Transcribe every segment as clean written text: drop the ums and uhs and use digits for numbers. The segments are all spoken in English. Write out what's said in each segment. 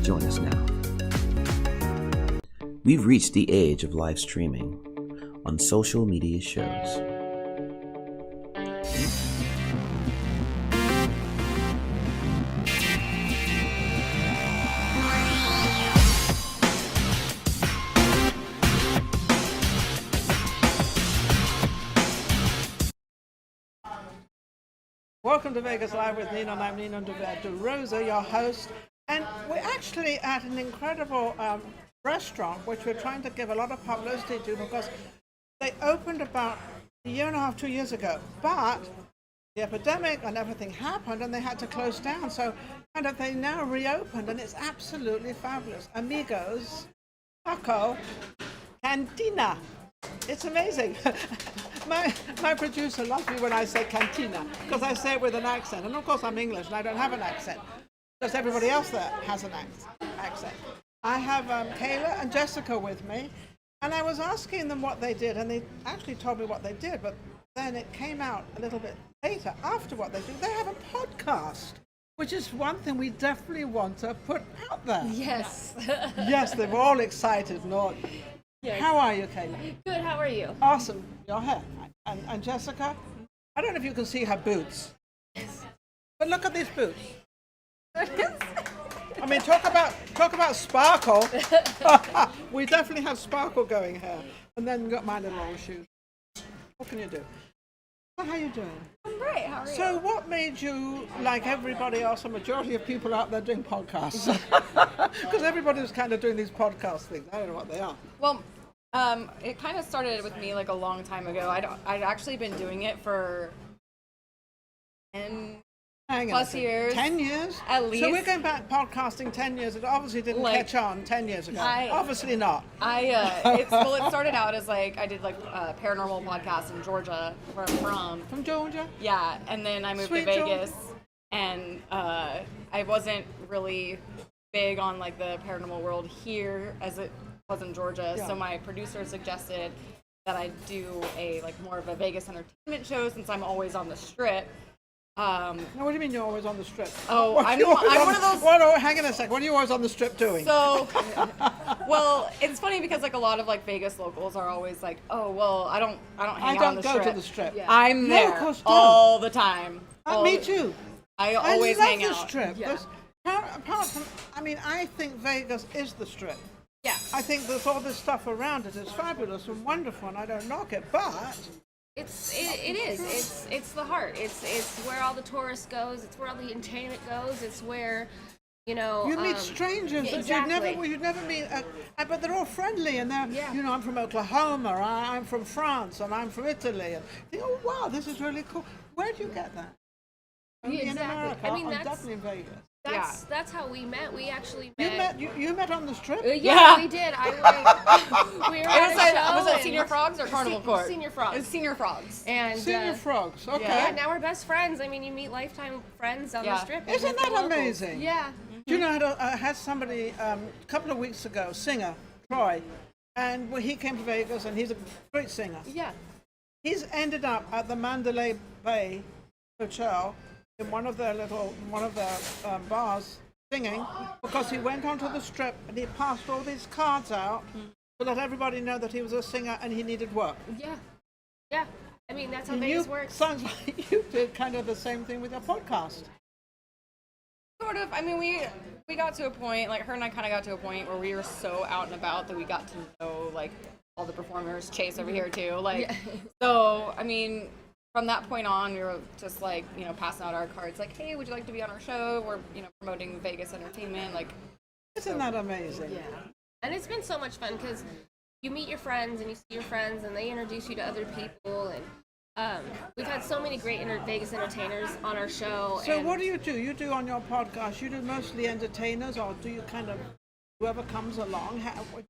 Join us now. We've reached the age of live streaming on social media shows. Welcome to Vegas Live with Ninon. I'm Ninon to Rosa, your host. And we're actually at an incredible restaurant, which we're trying to give a lot of publicity to because they opened about a year and a half, 2 years ago. But the epidemic and everything happened and they had to close down. So kind of they now reopened and it's absolutely fabulous. Amigos, Taco, Cantina. It's amazing. My producer loves me when I say cantina because I say it with an accent. And of course I'm English and I don't have an accent. Because everybody else there has an accent. I have Kayla and Jessica with me. And I was asking them what they did. And they actually told me what they did. But then it came out a little bit later after what they do. They have a podcast, which is one thing we definitely want to put out there. Yes. Yes, they're all excited and all. Yes. How are you, Kayla? Good, how are you? Awesome. Your hair. And Jessica? I don't know if you can see her boots. But look at these boots. I mean, talk about sparkle. We definitely have sparkle going here. And then got mine in long shoes. What can you do? So how are you doing? I'm great, how are you? So what made you, like everybody else, a majority of people out there doing podcasts? Because everybody's kind of doing these podcast things. I don't know what they are. Well, it kind of started with me like a long time ago. I'd actually been doing it for 10 plus years. 10 years? At least. So we're going back podcasting 10 years. It obviously didn't catch on 10 years ago. Obviously not. It started out as like, I did like a paranormal podcast in Georgia From Georgia? Yeah, and then I moved Sweet to Vegas. Georgia. And I wasn't really big on like the paranormal world here as it was in Georgia. Yeah. So my producer suggested that I do a like more of a Vegas entertainment show since I'm always on the Strip. Now, what do you mean you're always on the Strip? Oh, I'm one of those. Hang on a sec. What are you always on the Strip doing? So, well, it's funny because like a lot of like Vegas locals are always like, oh, well, I don't hang out on the Strip. I don't go to the Strip. Yeah. I'm there of course all the time. Me too. I always hang out. I love the Strip. Yeah. Apart from, I think Vegas is the Strip. Yeah. I think there's all this stuff around it is fabulous and wonderful, and I don't knock it, but It is. It's the heart. It's where all the tourists goes. It's where all the entertainment goes. It's where, you meet strangers exactly. that you'd never meet, but they're all friendly, and they're, I'm from Oklahoma, or I'm from France, and I'm from Italy, and you think, oh wow, this is really cool. Where do you get that? Only in America. I mean, that's definitely in Vegas. That's how we met. We actually met. You met on the Strip? Yeah, we did. We were at a show. Was it Senior Frogs or Carnival Court? Senior Frogs. It was Senior Frogs. And Senior Frogs. Okay. Yeah, now we're best friends. I mean, you meet lifetime friends on the Strip. Isn't that amazing? Yeah. Do you know, I had somebody a couple of weeks ago, singer Troy, and he came to Vegas, and he's a great singer. Yeah. He's ended up at the Mandalay Bay Hotel in one of their bars singing because he went onto the Strip and he passed all these cards out to let everybody know that he was a singer and he needed work. Yeah. Yeah. I mean, that's how Vegas works. Sounds like you did kind of the same thing with your podcast. Sort of. I mean, we got to a point, like her and I kind of got to a point where we were so out and about that we got to know like all the performers, Chase over here too. Like, so I mean, from that point on, we were just like, passing out our cards, like, hey, would you like to be on our show? We're, promoting Vegas entertainment, like. Isn't that amazing? Yeah. And it's been so much fun because you meet your friends and you see your friends and they introduce you to other people, and we've had so many great Vegas entertainers on our show. So what do? You do on your podcast, you do mostly entertainers, or do you kind of, whoever comes along,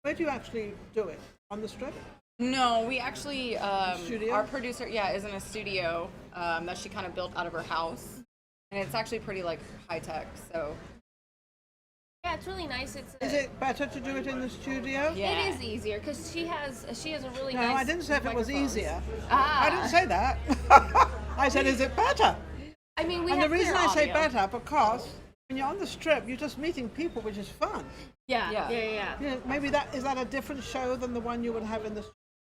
where do you actually do it? On the Strip? No, we actually, studio? Our producer, is in a studio that she kind of built out of her house. And it's actually pretty, like, high-tech, so. Yeah, it's really nice. Is it better to do it in the studio? Yeah. It is easier because she has a really No, nice. I didn't say if it was easier. Ah. I didn't say that. I said, is it better? I mean, And the reason I say better, because when you're on the strip, you're just meeting people, which is fun. Yeah. You know, maybe is that a different show than the one you would have in the.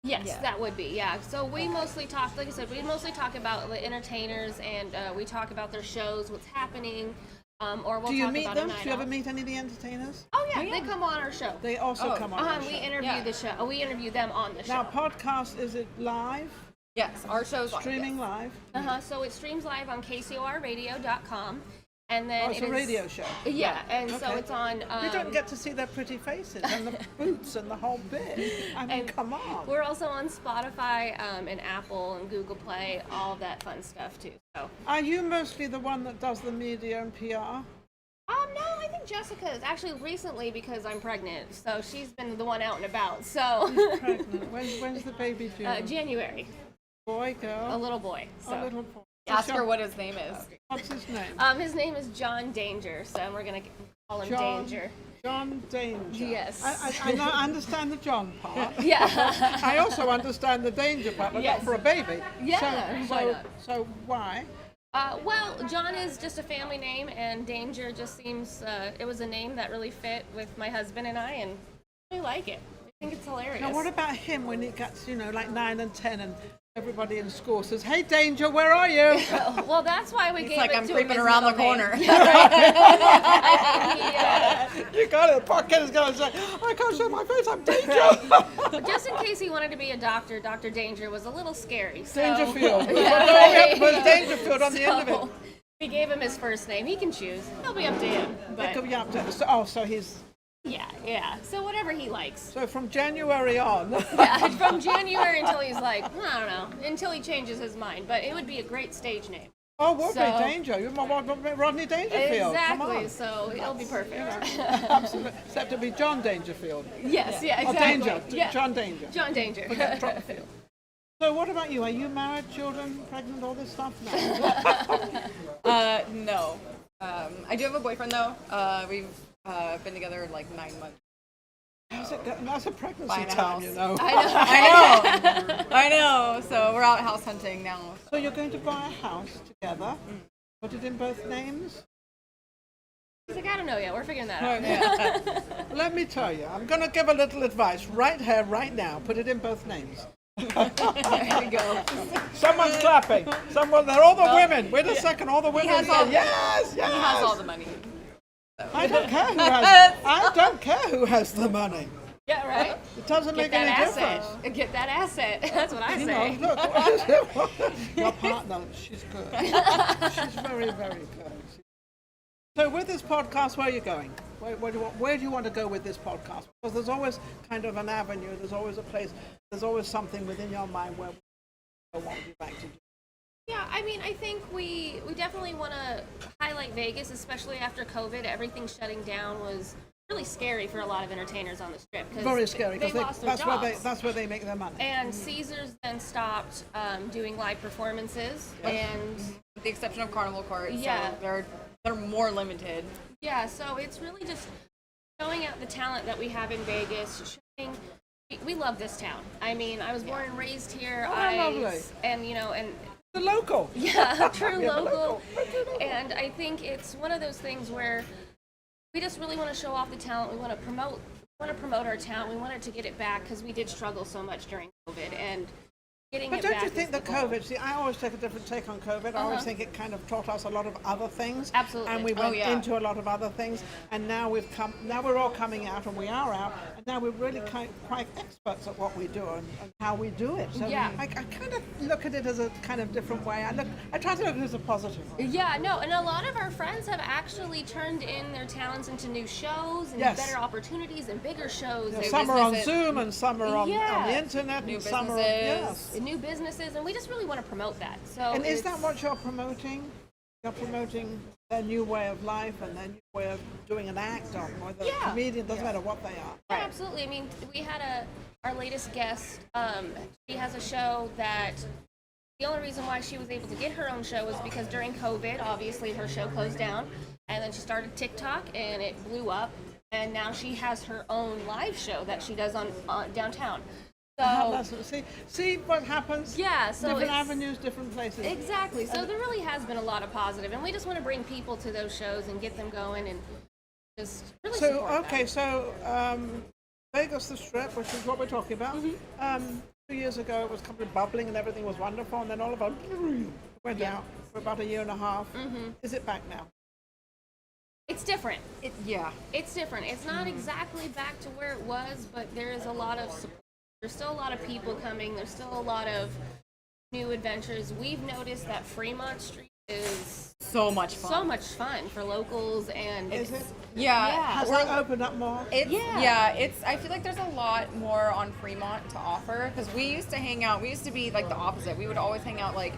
Yes, that would be, yeah. So we mostly talk, like I said, we mostly talk about the entertainers, and we talk about their shows, what's happening, or we'll Do you talk meet about them? a night Do you ever off. meet any of the entertainers? Oh yeah, they come on our show. They also come on. the We show. interview the show. We interview them on the show. Now, podcast, is it live? Yes, our show's live, Streaming yes. live? So it streams live on KCORradio.com, and then It's a radio show. Yeah, and so Okay. it's on. You don't get to see their pretty faces and the boots and the whole bit. I mean, come on. We're also on Spotify and Apple and Google Play, all of that fun stuff too. So. Are you mostly the one that does the media and PR? No, I think Jessica is actually recently because I'm pregnant, so she's been the one out and about. So. Pregnant. When's the baby due? January. Boy, girl? A little boy. So. A little boy. Ask her what his name is. What's his name? His name is John Danger, so we're gonna call him Danger. John Danger. Yes. I understand the John part. Yeah. I also understand the danger part, but Yes. not for a baby. Yeah, why not? So why? Well, John is just a family name, and Danger just seems, it was a name that really fit with my husband and I, and I like it. I think it's hilarious. Now, what about him when he gets, like 9 and 10 and everybody in school says, "Hey, Danger, where are you?" Well, that's why we gave Like it I'm to him creeping his around the middle name. corner. You got it. The poor kid is going to say, "I can't show my face, I'm Danger." But just in case he wanted to be a doctor, Dr. Danger was a little scary. So. Dangerfield. We have to put Dangerfield on the end of it. So, we gave him his first name. He can choose. It'll be up to him. But So he's yeah. So whatever he likes. so from January on. Yeah, from January until he's like, I don't know, until he changes his mind. But it would be a great stage name. Oh, would be So- Danger. You're Rodney Dangerfield. Come Exactly. on. So it'll be perfect. Absolutely. Except to be John Dangerfield. Yes. Yeah. Or Exactly. Danger. Yeah. John Danger. John Danger. Forget Dropfield. So what about you? Are you married, children, pregnant, all this stuff? No. No. I do have a boyfriend though. We've been together like 9 months. That's a pregnancy Buying a time, house. you know. I know. So we're out house hunting now. So you're going to buy a house together. Put it in both names. He's like, I don't know yet. We're figuring that out. Let me tell you, I'm going to give a little advice right here, right now. Put it in both names. There we go. Someone's clapping. They're all the women. Wait a second, all the women. has all- Yes. He has all the money. I don't care who has. I don't care who has the money. Yeah. Right. It doesn't Get make any that asset. difference. Get that asset. That's what I You say. know, look, your partner, she's good. She's very, very good. So with this podcast, where are you going? Where do you want to go with this podcast? Because there's always kind of an avenue, there's always a place, there's always something within your mind where we want you back to do. Yeah, I mean, I think we definitely want to highlight Vegas, especially after COVID. Everything shutting down was really scary for a lot of entertainers on the strip. Very scary, they because lost their jobs. that's where they make their money. And Caesars then stopped doing live performances, and With the exception of Carnival Courts. Yeah. So they're more limited. yeah, so it's really just showing out the talent that we have in Vegas. Showing we love this town. I mean, I was born and raised here. Oh, how lovely. And and The local. yeah, true Yeah, local. And I think it's one of those things where we just really want to show off the talent. We want to promote our talent. We wanted to get it back because we did struggle so much during COVID, and getting But it don't back you think is that the goal. COVID, see, I always take a different take on COVID. I always think it kind of taught us a lot of other things. Absolutely. And we went yeah. into a lot of other things. And now we're all coming out, and we are out. And now we're really quite experts at what we do and how we do it. So Yeah. I kind of look at it as a kind of different way. I try to look at it as a positive way. Yeah, no, and a lot of our friends have actually turned in their talents into new shows and Yes. better opportunities and bigger shows. You know, and some are on businesses. Zoom, and some are on Yeah. the internet, New and some are on, businesses. yes. new businesses, and we just really want to promote that. So And is it's- that what you're promoting? You're promoting their new way of life and their new way of doing an act, or whether Yeah. comedian, doesn't matter what they are. Yeah, absolutely. I mean, we had our latest guest. She has a show that the only reason why she was able to get her own show was because during COVID, obviously her show closed down, and then she started TikTok, and it blew up. And now she has her own live show that she does on downtown. So See what happens? yeah, so Different it's- avenues, different places. Exactly. So there really has been a lot of positive, and we just want to bring people to those shows and get them going and just really So, support okay, them. so Vegas the Strip, which is what we're talking about. Mm-hmm. 2 years ago, it was kind of bubbling and everything was wonderful, and then all of a sudden, went out for about a year and a half. Is it back now? It's different. Yeah. It's different. It's not exactly back to where it was, but there is a lot of support. There's still a lot of people coming. There's still a lot of new adventures. We've noticed that Fremont Street is So much fun. so much fun for locals, and Is it? Yeah. Has that opened up more? It's, Yeah. it's. I feel like there's a lot more on Fremont to offer because we used to hang out. We used to be like the opposite. We would always hang out like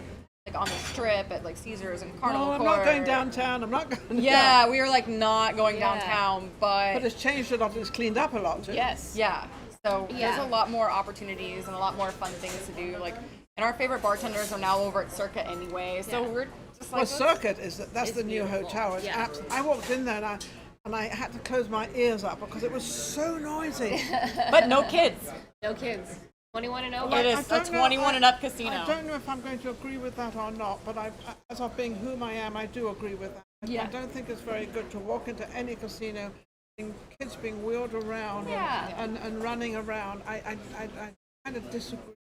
on the Strip at like Caesars and Carnival No, I'm Court. not going downtown. I'm not going Yeah, down. we were like not going Yeah. downtown, But but it's changed a lot. It's cleaned up a lot too. yes. yeah. So Yeah. there's a lot more opportunities and a lot more fun things to do. Like, and our favorite bartenders are now over at Circa anyway. So Yeah. we're just Well, like, Circuit that's It's the new beautiful. hotel. It's Yeah. I walked in there and I had to close my ears up because it was so noisy. but no kids. No kids. 21 and over. It I is a don't know- 21 and up casino. I don't know if I'm going to agree with that or not, but as of being whom I am, I do agree with that. Yeah. I don't think it's very good to walk into any casino, seeing kids being wheeled around Yeah. and running around. I kind of disagree.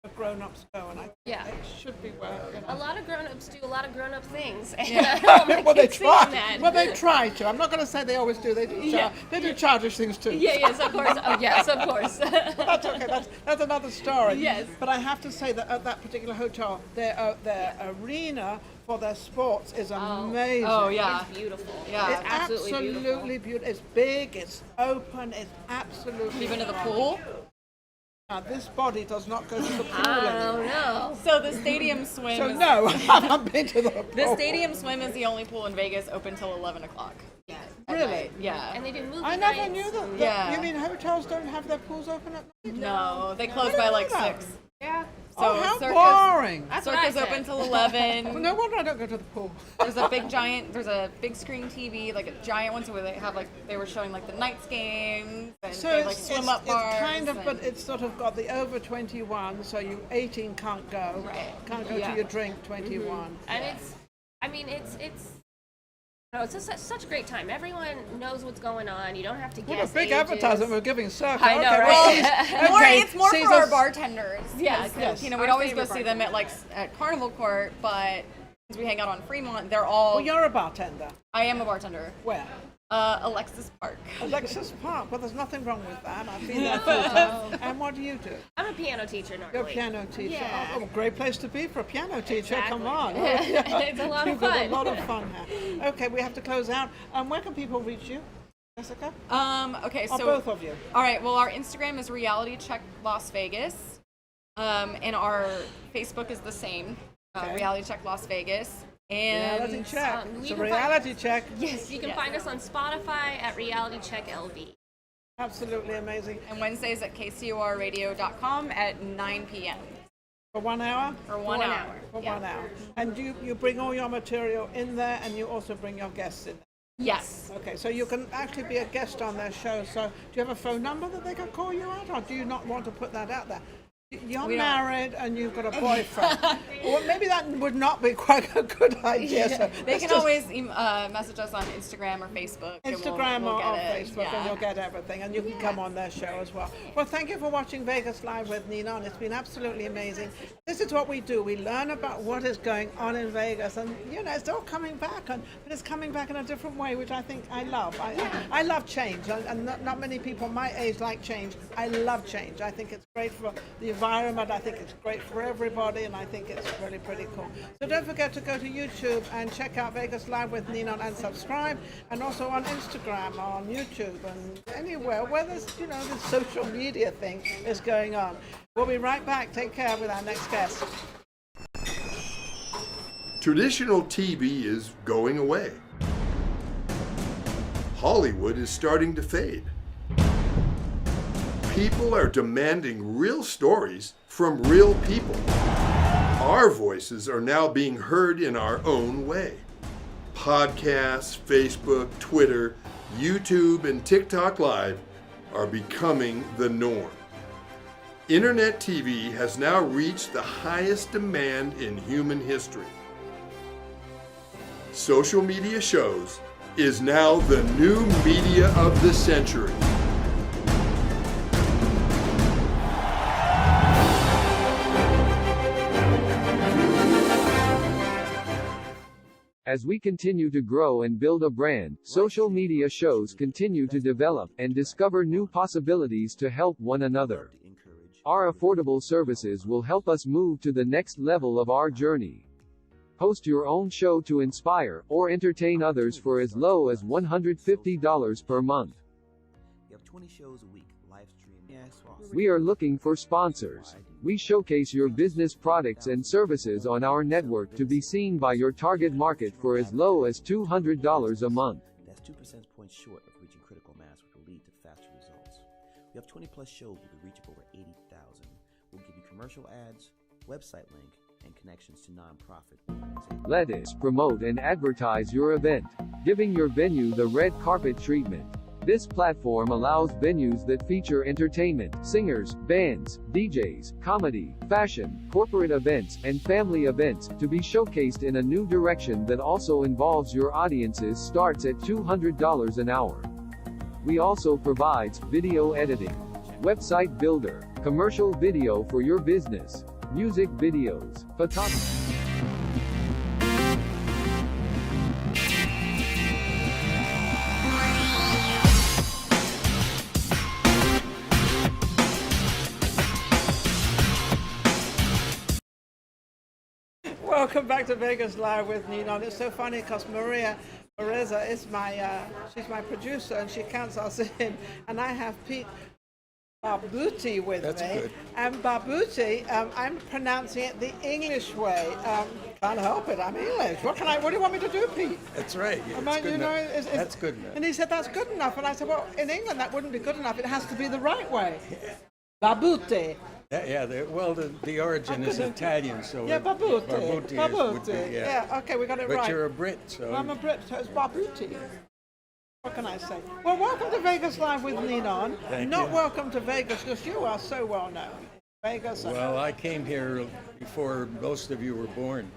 The grown-ups go, and I think Yeah. it should be well. You know. A lot of grown-ups do a lot of grown-up things. Well, they try. That. Well, they try to. I'm not going to say they always do. They do. They do childish things too. Yeah, yes, of course. Oh, yes, of course. That's okay. That's another story. Yes. But I have to say that at that particular hotel, their arena for their sports is amazing. Oh yeah. It's beautiful. Yeah. It's absolutely absolutely beautiful. It's big. It's open. It's absolutely. Even to the pool. Now, this body does not go to the pool Oh anymore. no. So the stadium swim. So is, no, I haven't been to the pool. The stadium swim is the only pool in Vegas open till 11 o'clock. Yeah. at Really? night. Yeah. And they do movie I never nights. knew that. Yeah. You mean hotels don't have their pools open at night? No, they close I by didn't like know that. 6. Yeah. Oh, how Circus- boring. That's what I Circus said. open till Well, 11. no wonder I don't go to the pool. There's a big screen TV, like a giant one, so where they have like they were showing like the Knights games and So they like it's, swim up bars. it's kind of, and- but it's sort of got the over 21, so you 18 can't go. Right. Can't go Yeah. to your drink 21. And it's no, it's just such a great time. Everyone knows what's going on. You don't have to What a guess big ages. advertisement we're giving Circa. I know, okay, right? well, okay, It's more for Caesar's- our bartenders. Yeah, Yes, yes. you know, Our we'd always go favorite see them at like at Carnival Court, but since we hang out on Fremont, they're all. Well, you're a bartender. I am a bartender. Where? Alexis Park. Alexis Park. Well, there's nothing wrong with that. I've been there 3 times. And what do you do? I'm a piano teacher normally. You're a piano teacher. Yeah. Oh, great place to be for a piano teacher. Come on. Exactly. It's a lot of You've got fun. a lot of fun here. Okay, we have to close out. Where can people reach you, Jessica? Okay, Or so both of you? all right. Well, our Instagram is Reality Check Las Vegas, and our Facebook is the same, Okay. Reality Check Las Vegas. And Reality check. you It's a can find- reality check. Yes, you can find us on Spotify at Reality Check LV. Absolutely amazing. and Wednesdays at kcorradio.com at 9 p.m. For 1 hour? for 1 hour. For Yeah. 1 hour. And you bring all your material in there, and you also bring your guests in. Yes. Okay, so you can actually be a guest on their show. So do you have a phone number that they can call you at, or do you not want to put that out there? You're We don't. married and you've got a boyfriend. Well, maybe that would not be quite a good idea. So They let's can just- always message us on Instagram or Facebook. and Instagram we'll or get it. Facebook, Yeah. and you'll get everything, and you can come on their show as well. Well, thank you for watching Vegas Live with Ninon. It's been absolutely amazing. This is what we do. We learn about what is going on in Vegas, and it's all coming back, but it's coming back in a different way, which I think I love. I love change, and not many people my age like change. I love change. I think it's great for the environment. I think it's great for everybody, and I think it's really pretty cool. So don't forget to go to YouTube and check out Vegas Live with Ninon and subscribe, and also on Instagram, on YouTube, and anywhere where there's this social media thing is going on. We'll be right back. Take care with our next guest. Traditional TV is going away. Hollywood is starting to fade. People are demanding real stories from real people. Our voices are now being heard in our own way. Podcasts, Facebook, Twitter, YouTube, and TikTok Live are becoming the norm. Internet TV has now reached the highest demand in human history. Social media shows is now the new media of the century. As we continue to grow and build a brand, social media shows continue to develop and discover new possibilities to help one another. Our affordable services will help us move to the next level of our journey. Host your own show to inspire or entertain others for as low as $150 per month. We have 20 shows a week, live streaming. We are looking for sponsors. We showcase your business products and services on our network to be seen by your target market for as low as $200 a month. That's 2 percentage points short of reaching critical mass, which will lead to faster results. We have 20 plus shows with a reach of over 80,000. We'll give you commercial ads, website link, and connections to nonprofit organizations. Let us promote and advertise your event, giving your venue the red carpet treatment. This platform allows venues that feature entertainment, singers, bands, DJs, comedy, fashion, corporate events, and family events to be showcased in a new direction that also involves your audiences starts at $200 an hour. We also provides video editing, website builder, commercial video for your business, music videos, photography. Welcome back to Vegas Live with Ninon. It's so funny because Pureza is she's my producer and she counts us in. And I have Pete Barbutti with me. Good. And Barbutti, I'm pronouncing it the English way. Can't help it. I'm English. What do you want me to do, Pete? That's right. Yeah, Am I- good you know, enough. That's good enough. And he said that's good enough. And I said, well, in England that wouldn't be good enough. It has to be the right way. Barbutti. The origin is Italian, so Yeah, Barbutti. would be, yeah. Yeah, okay, we got it But right. you're a Brit, so I'm a Brit, so it's Barbutti. What can I say? Well, welcome to Vegas Live with Ninon. Thank Not you. welcome to Vegas because you are so well known. Vegas. well, I came here before most of you were born.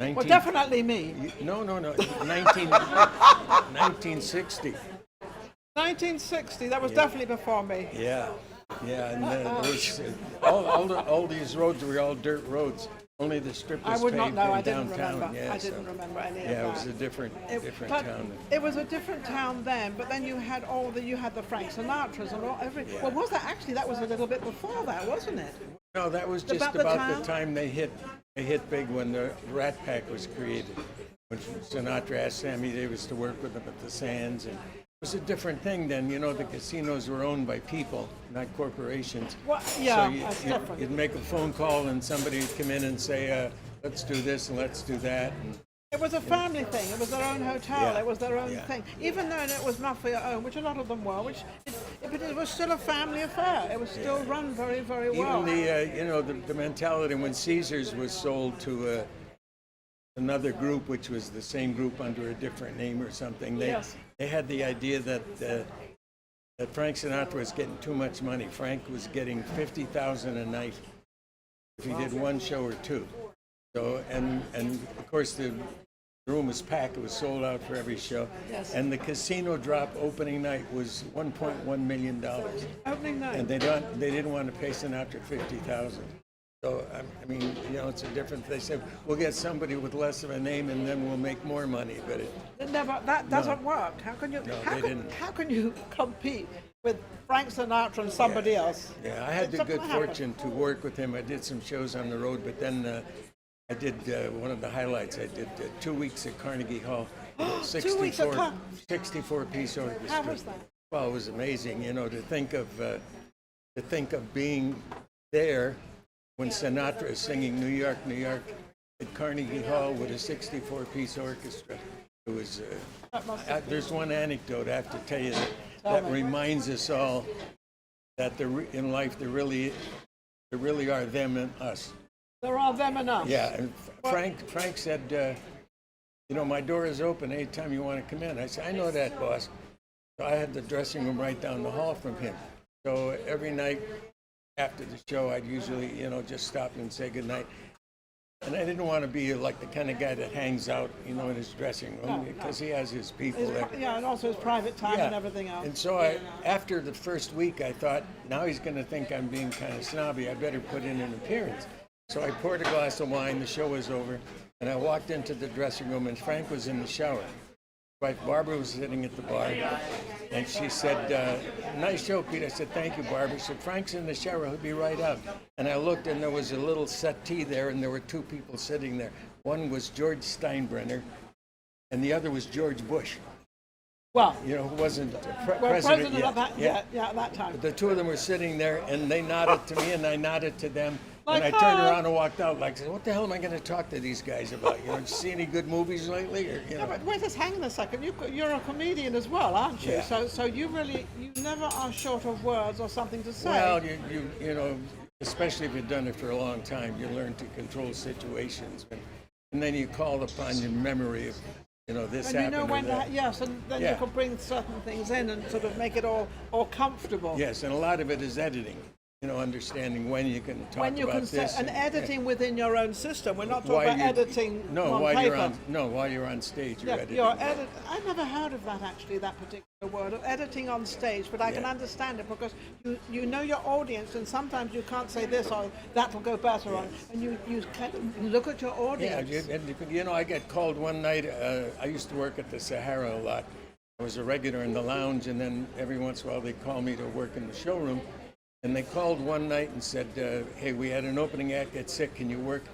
Well, definitely me. No. 1960. 1960. That was definitely before me. Yeah, and then it was, all these roads were all dirt roads. Only the strip I was would not paved know. in I didn't downtown. remember. Yeah, I didn't remember any of that. Yeah, it was a different But town. it was a different town then, but then you had the Frank Sinatras and well, was that actually? That was a little bit before that, wasn't it? No, that was just about the time they hit big when the Rat Pack was created. When Sinatra asked Sammy Davis to work with him at the Sands, and it was a different thing then. You know, the casinos were owned by people, not corporations. Well, yeah, so that's different. you'd make a phone call and somebody would come in and say, let's do this and let's do that. And It was a family thing. It was their own hotel. Yeah. It was their own Yeah. thing. Even though it was mafia owned, which a lot of them were, but it was still a family affair. It was still run very, very well. Even the mentality when Caesars was sold to another group, which was the same group under a different name or something, they had the idea that Frank Sinatra was getting too much money. Frank was getting $50,000 a night if he did one show or two. So and of course the room was packed. It was sold out for every show. Yes. And the casino drop opening night was $1.1 million. Opening night. And they didn't want to pay Sinatra $50,000. So I mean, it's a different. They said we'll get somebody with less of a name, and then we'll make more money. But That doesn't work. How can you? No, how, they can, didn't. how can you compete with Frank Sinatra and somebody else? yeah, I had the Something good happened. fortune to work with him. I did some shows on the road, but then I did one of the highlights. I did 2 weeks at Carnegie Hall. 2 weeks at 64-piece orchestra. How was that? Well, it was amazing. To think of being there when Sinatra is singing New York, New York at Carnegie Hall with a 64-piece orchestra. It was. There's one anecdote I have to tell you that reminds us all that in life there really are them and us. There are them and us. Yeah, and Frank said, my door is open anytime you want to come in. I said, I know that, boss. So I had the dressing room right down the hall from him. So every night after the show, I'd usually, just stop and say goodnight. And I didn't want to be like the kind of guy that hangs out, in his dressing room, because he has his people there. Yeah, and also his private time and everything else. And so after the first week, I thought, now he's going to think I'm being kind of snobby. I better put in an appearance. So I poured a glass of wine. The show was over. And I walked into the dressing room, and Frank was in the shower. Wife Barbara was sitting at the bar, and she said, nice show, Pete. I said, thank you, Barbara. She said, Frank's in the shower. He'll be right out. And I looked, and there was a little settee there, and there were two people sitting there. One was George Steinbrenner, and the other was George Bush. Well, who wasn't president yet. of that, at that time. But the two of them were sitting there, and they nodded to me, and I nodded to them. Like, and I turned around and walked out. Like, what the hell am I going to talk to these guys about? Did you see any good movies lately? Or, Yeah, but wait, just hang on a second. You're a comedian as well, aren't you? Yeah. So you never are short of words or something to say. Well, you especially if you've done it for a long time, you learn to control situations, and then you call upon your memory of this and happened. you know when or that. yes, and then you can bring certain things in and sort of make it all comfortable. Yes, and a lot of it is editing. Understanding when you can talk when you about can this. and editing within your own system. We're not talking about editing on paper. While you're on stage, you're editing. I never heard of that actually, that particular word of editing on stage, but I can understand it because you know your audience, and sometimes you can't say this or that will go better on, and you kind of look at your audience. Yeah, I got called one night. I used to work at the Sahara a lot. I was a regular in the lounge, and then every once in a while they call me to work in the showroom. And they called one night and said, hey, we had an opening act get sick, can you work?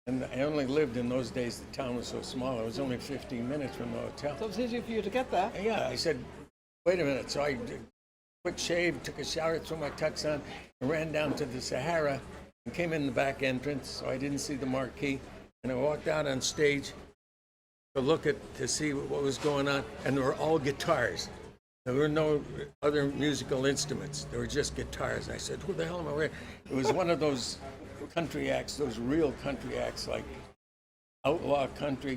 And I only lived in those days, the town was so small, I was only 15 minutes from the hotel. So it was easy for you to get there. Yeah, I said, wait a minute. So I did a quick shave, took a shower, threw my tux on, and ran down to the Sahara and came in the back entrance, so I didn't see the marquee. And I walked out on stage to see what was going on, and there were all guitars. There were no other musical instruments. There were just guitars. I said, who the hell am I wearing? It was one of those country acts, those real country acts like Outlaw Country,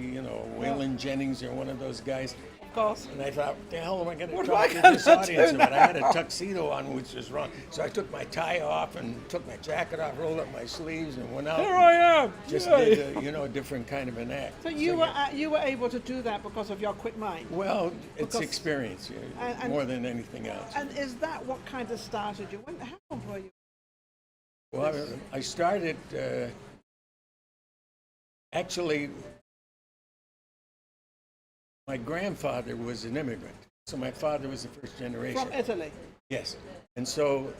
Waylon Jennings or one of those guys. Of course. And I thought, what the hell am I going to What talk am I to this gonna audience do about? I now? had a tuxedo on, which was wrong. So I took my tie off and took my jacket off, rolled up my sleeves, and went out. Here I am. Just Yay. did a different kind of an act. So you were able to do that because of your quick mind. Well, it's experience and more than anything else. And is that what kind of started you? How old were you? Well, I started actually. My grandfather was an immigrant, so my father was the first generation. From Italy? Yes. And so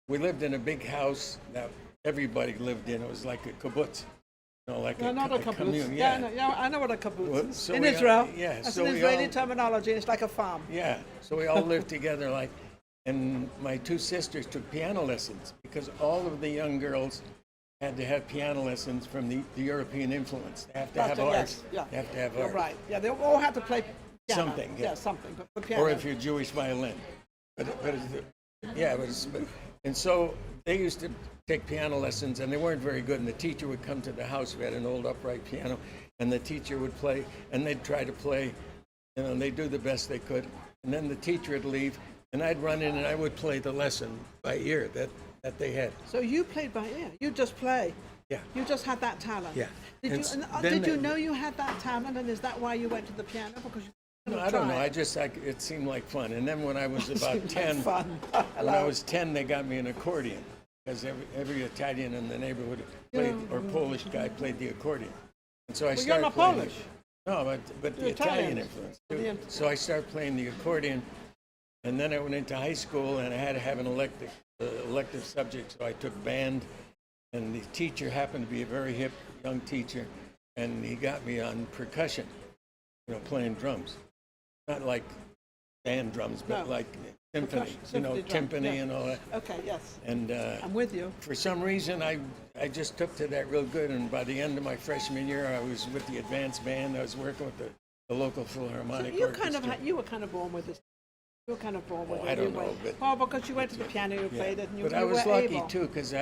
we lived in a big house that everybody lived in. It was like a kibbutz. Not a kibbutz. Commune. Yeah, I know what a kibbutz is. So in Israel. That's an Israeli terminology. It's like a farm. Yeah. So we all lived together and my two sisters took piano lessons because all of the young girls had to have piano lessons from the European influence. They have to have art. Yes, yeah. They have to have You're art. right. Yeah, they all had to play piano. Something. Yeah, something. But piano. Or if you're Jewish, violin. And so they used to take piano lessons, and they weren't very good. And the teacher would come to the house. We had an old upright piano, and the teacher would play, and they'd try to play, and they'd do the best they could. And then the teacher would leave, and I'd run in, and I would play the lesson by ear that they had. So you played by ear. You just play. Yeah. You just had that talent. Yeah. Did you know you had that talent, and is that why you went to the piano? Because No, I don't know. It seemed like fun. And then when I was about 10, when I was 10, they got me an accordion because every Italian in the neighborhood played, or Polish guy played the accordion. And so I started you're not playing Polish. No, but the Italian influence too. So I started playing the accordion, and then I went into high school, and I had to have an elective subject, so I took band, and the teacher happened to be a very hip young teacher, and he got me on percussion, playing drums. Not like band drums, but like symphony, timpani and all that. Okay, yes. And I'm with you. For some reason, I just took to that real good, and by the end of my freshman year, I was with the advanced band. I was working with the local Philharmonic Orchestra. You were kind of born with this. You were kind of born with it. I don't know, but because you went to the piano, you played it, and you were able. able. But I was lucky too, because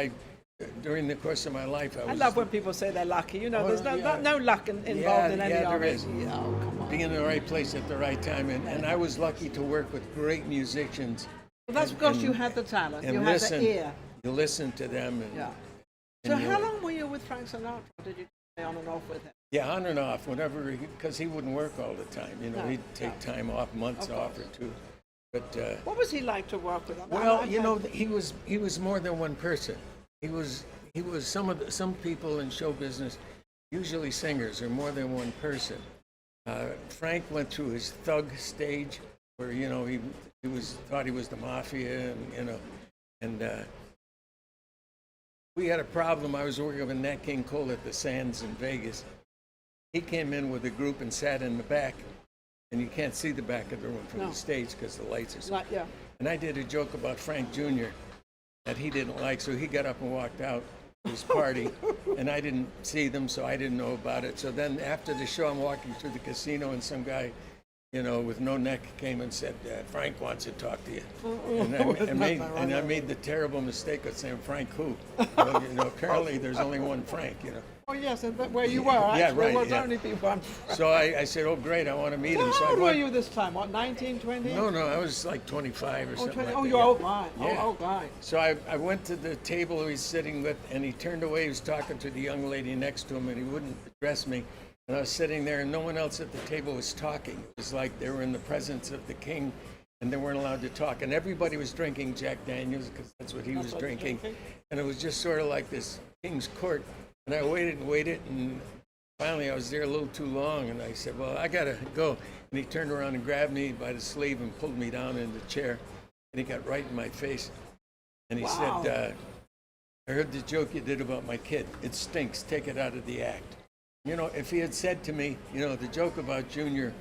during the course of my life, I love when people say they're lucky. There's no luck involved in any of it. There is. Oh, come on. Being in the right place at the right time, and I was lucky to work with great musicians. Well, that's because you had the talent. You had the ear. you listen to them. And, Yeah. and So you- how long were you with Frank Sinatra? Did you stay on and off with him? Yeah, on and off, whenever, because he wouldn't work all the time. You know, No, he'd take time off, months Of off or course. two. But What was he like to work with? I mean, well, I- you know, he was more than one person. He was some people in show business, usually singers, are more than one person. Frank went through his thug stage where, you know, he thought he was the mafia, and you know, and we had a problem. I was working with Nat King Cole at the Sands in Vegas. He came in with a group and sat in the back, and you can't see the back of the room from No. the stage because the lights are so. Like, yeah. And I did a joke about Frank Jr. that he didn't like, so he got up and walked out to his party, and I didn't see them, so I didn't know about it. So then after the show, I'm walking through the casino, and some guy, you know, with no neck came and said, Frank wants to talk to you. And I made the terrible mistake of saying, Frank who? Well, you know, apparently there's only one Frank, you know. Oh, yes, and where you were, Yeah, actually, right, there was yeah. only be one. So I said, oh, great, I want to meet him. So How I old were went- you this time? What, 19, 20? No, I was like 25 or Oh, something 20. like Oh, that. you're yeah. old guy. Yeah. Oh, old guy. So I went to the table he was sitting with, and he turned away. He was talking to the young lady next to him, and he wouldn't address me. And I was sitting there, and no one else at the table was talking. It was like they were in the presence of the king, and they weren't allowed to talk. And everybody was drinking Jack Daniels because that's what he was what he's drinking. drinking. And it was just sort of like this king's court. And I waited and waited, and finally I was there a little too long, and I said, well, I gotta go. And he turned around and grabbed me by the sleeve and pulled me down in the chair, and he got right in my face. And he Wow. said, I heard the joke you did about my kid. It stinks. Take it out of the act. You know, if he had said to me, you know, the joke about Junior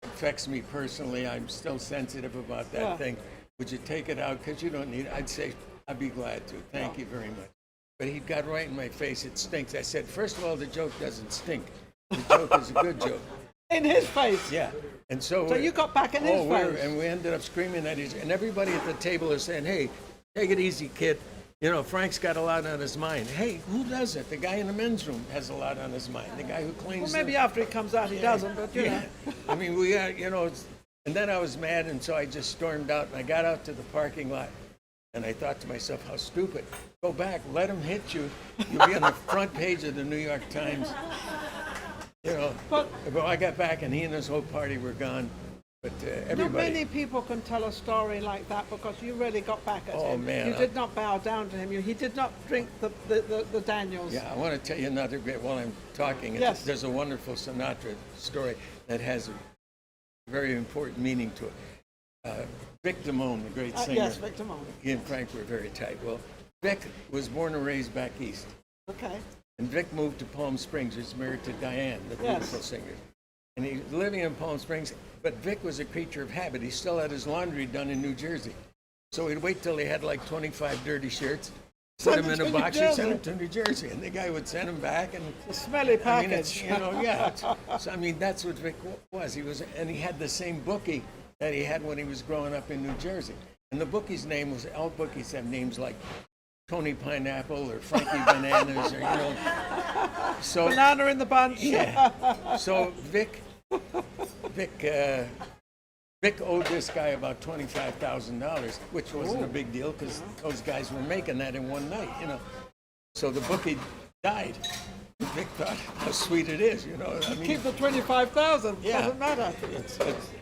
affects me personally, I'm still sensitive about that Yeah. thing. Would you take it out? Because you don't need it. I'd say, I'd be glad to. Thank you very much. But he got right in my face. It stinks. I said, first of all, the joke doesn't stink. The joke is a good joke. In his face. Yeah. And so you got back in his face. And we ended up screaming at each, and everybody at the table is saying, hey, take it easy, kid. You know, Frank's got a lot on his mind. Hey, who doesn't? The guy in the men's room has a lot on his mind. The guy who cleans Well, maybe the... after he comes out, he doesn't, but you know. I mean, we, you know, and then I was mad, and so I just stormed out, and I got out to the parking lot, and I thought to myself, how stupid. Go back, let him hit you. You'll be on the front page of the New York Times. You know, but I got back, and he and his whole party were gone. But Not everybody... many people can tell a story like that because you really got back at Oh, him. man, You did not bow down to him. He did not drink the Daniels. Yeah, I want to tell you another great, while I'm talking, Yes. there's a wonderful Sinatra story that has a very important meaning to it. Vic Damone, the great singer, Yes, Victor Monk. he and Frank were very tight. Well, Vic was born and raised back east, Okay. and Vic moved to Palm Springs. He's married to Diane, the Yes. beautiful singer. And he was living in Palm Springs, but Vic was a creature of habit. He still had his laundry done in New Jersey. So he'd wait till he had like 25 dirty shirts, put Send them it in a to New box, and send Jersey. them to New Jersey. And the guy would send them back, and The smelly I mean, it's, package. you know, yeah. So I mean, that's what Vic was. He was, and he had the same bookie that he had when he was growing up in New Jersey. And the bookie's name was, all bookies have names like Tony Pineapple or Frankie Bananas, or you know. So Banana in the bunch. yeah. So Vic owed this guy about $25,000, which wasn't a big deal because those guys were making that in one night, you know. So the bookie died. Vic thought how sweet it is, you know. I mean, Keep the 25,000. Yeah. Doesn't matter.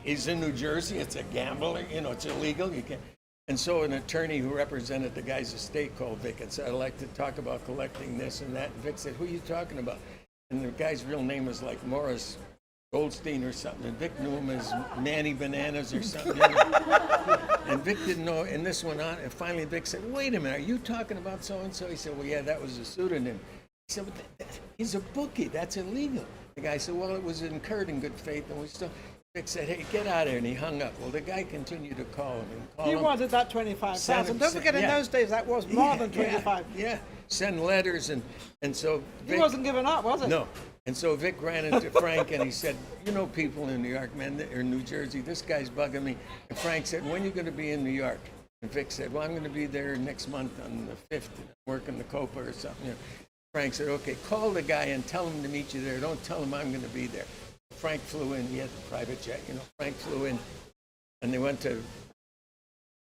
he's in New Jersey. It's a gamble. You know, it's illegal. You can't. And so an attorney who represented the guy's estate called Vic and said, I'd like to talk about collecting this and that. And Vic said, who are you talking about? And the guy's real name was like Morris Goldstein or something. And Vic knew him as Manny Bananas or something. You know? And Vic didn't know. And this went on. And finally Vic said, wait a minute, are you talking about so-and-so? He said, well, yeah, that was a pseudonym. He said, he's a bookie. That's illegal. The guy said, well, it was incurred in good faith. And we still... Vic said, hey, get out of here. And he hung up. Well, the guy continued to call him and call He him. wanted that 25,000. Don't forget, in Yeah. those days, that was more than 25. Yeah. Send letters. And so He Vic... wasn't giving up, was it? No. And so Vic ran into Frank and he said, you know people in New York, man, or New Jersey, this guy's bugging me. And Frank said, when are you going to be in New York? And Vic said, well, I'm going to be there next month on the 5th, working the Copa or something. You know. Frank said, okay, call the guy and tell him to meet you there. Don't tell him I'm going to be there. Frank flew in. He had the private jet, you know. Frank flew in, and they went to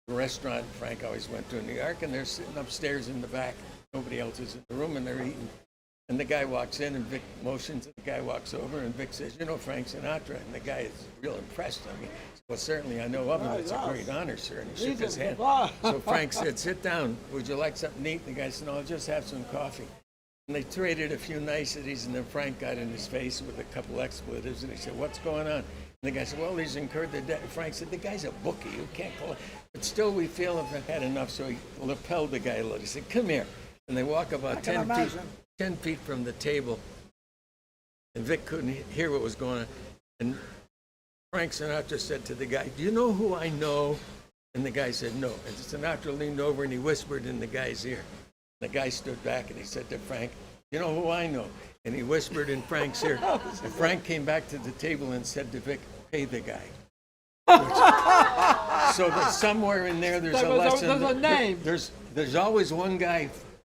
the restaurant Frank always went to in New York, and they're sitting upstairs in the back. Nobody else is in the room, and they're eating. And the guy walks in, and Vic motions, and the guy walks over, and Vic says, "You know Frank Sinatra?" And the guy is real impressed. I mean, well, certainly I know of him. It's a great honor, sir. And he shook his hand. So Frank said, "Sit down. Would you like something to eat?" And the guy said, "No, I'll just have some coffee." And they traded a few niceties, and then Frank got in his face with a couple expletives, and he said, "What's going on?" And the guy said, "Well, he's incurred the debt." Frank said, "The guy's a bookie. You can't call it." But still, we feel I've had enough, so he lapelled the guy a little. He said, "Come here." And they walk about 10 feet from the table, and Vic couldn't hear what was going on. And Frank Sinatra said to the guy, "Do you know who I know?" And the guy said, "No." And Sinatra leaned over and he whispered in the guy's ear. The guy stood back and he said to Frank, "You know who I know?" And he whispered in Frank's ear. And Frank came back to the table and said to Vic, "Pay the guy." So that somewhere in there, there's a lesson. There's a name. There's always one guy.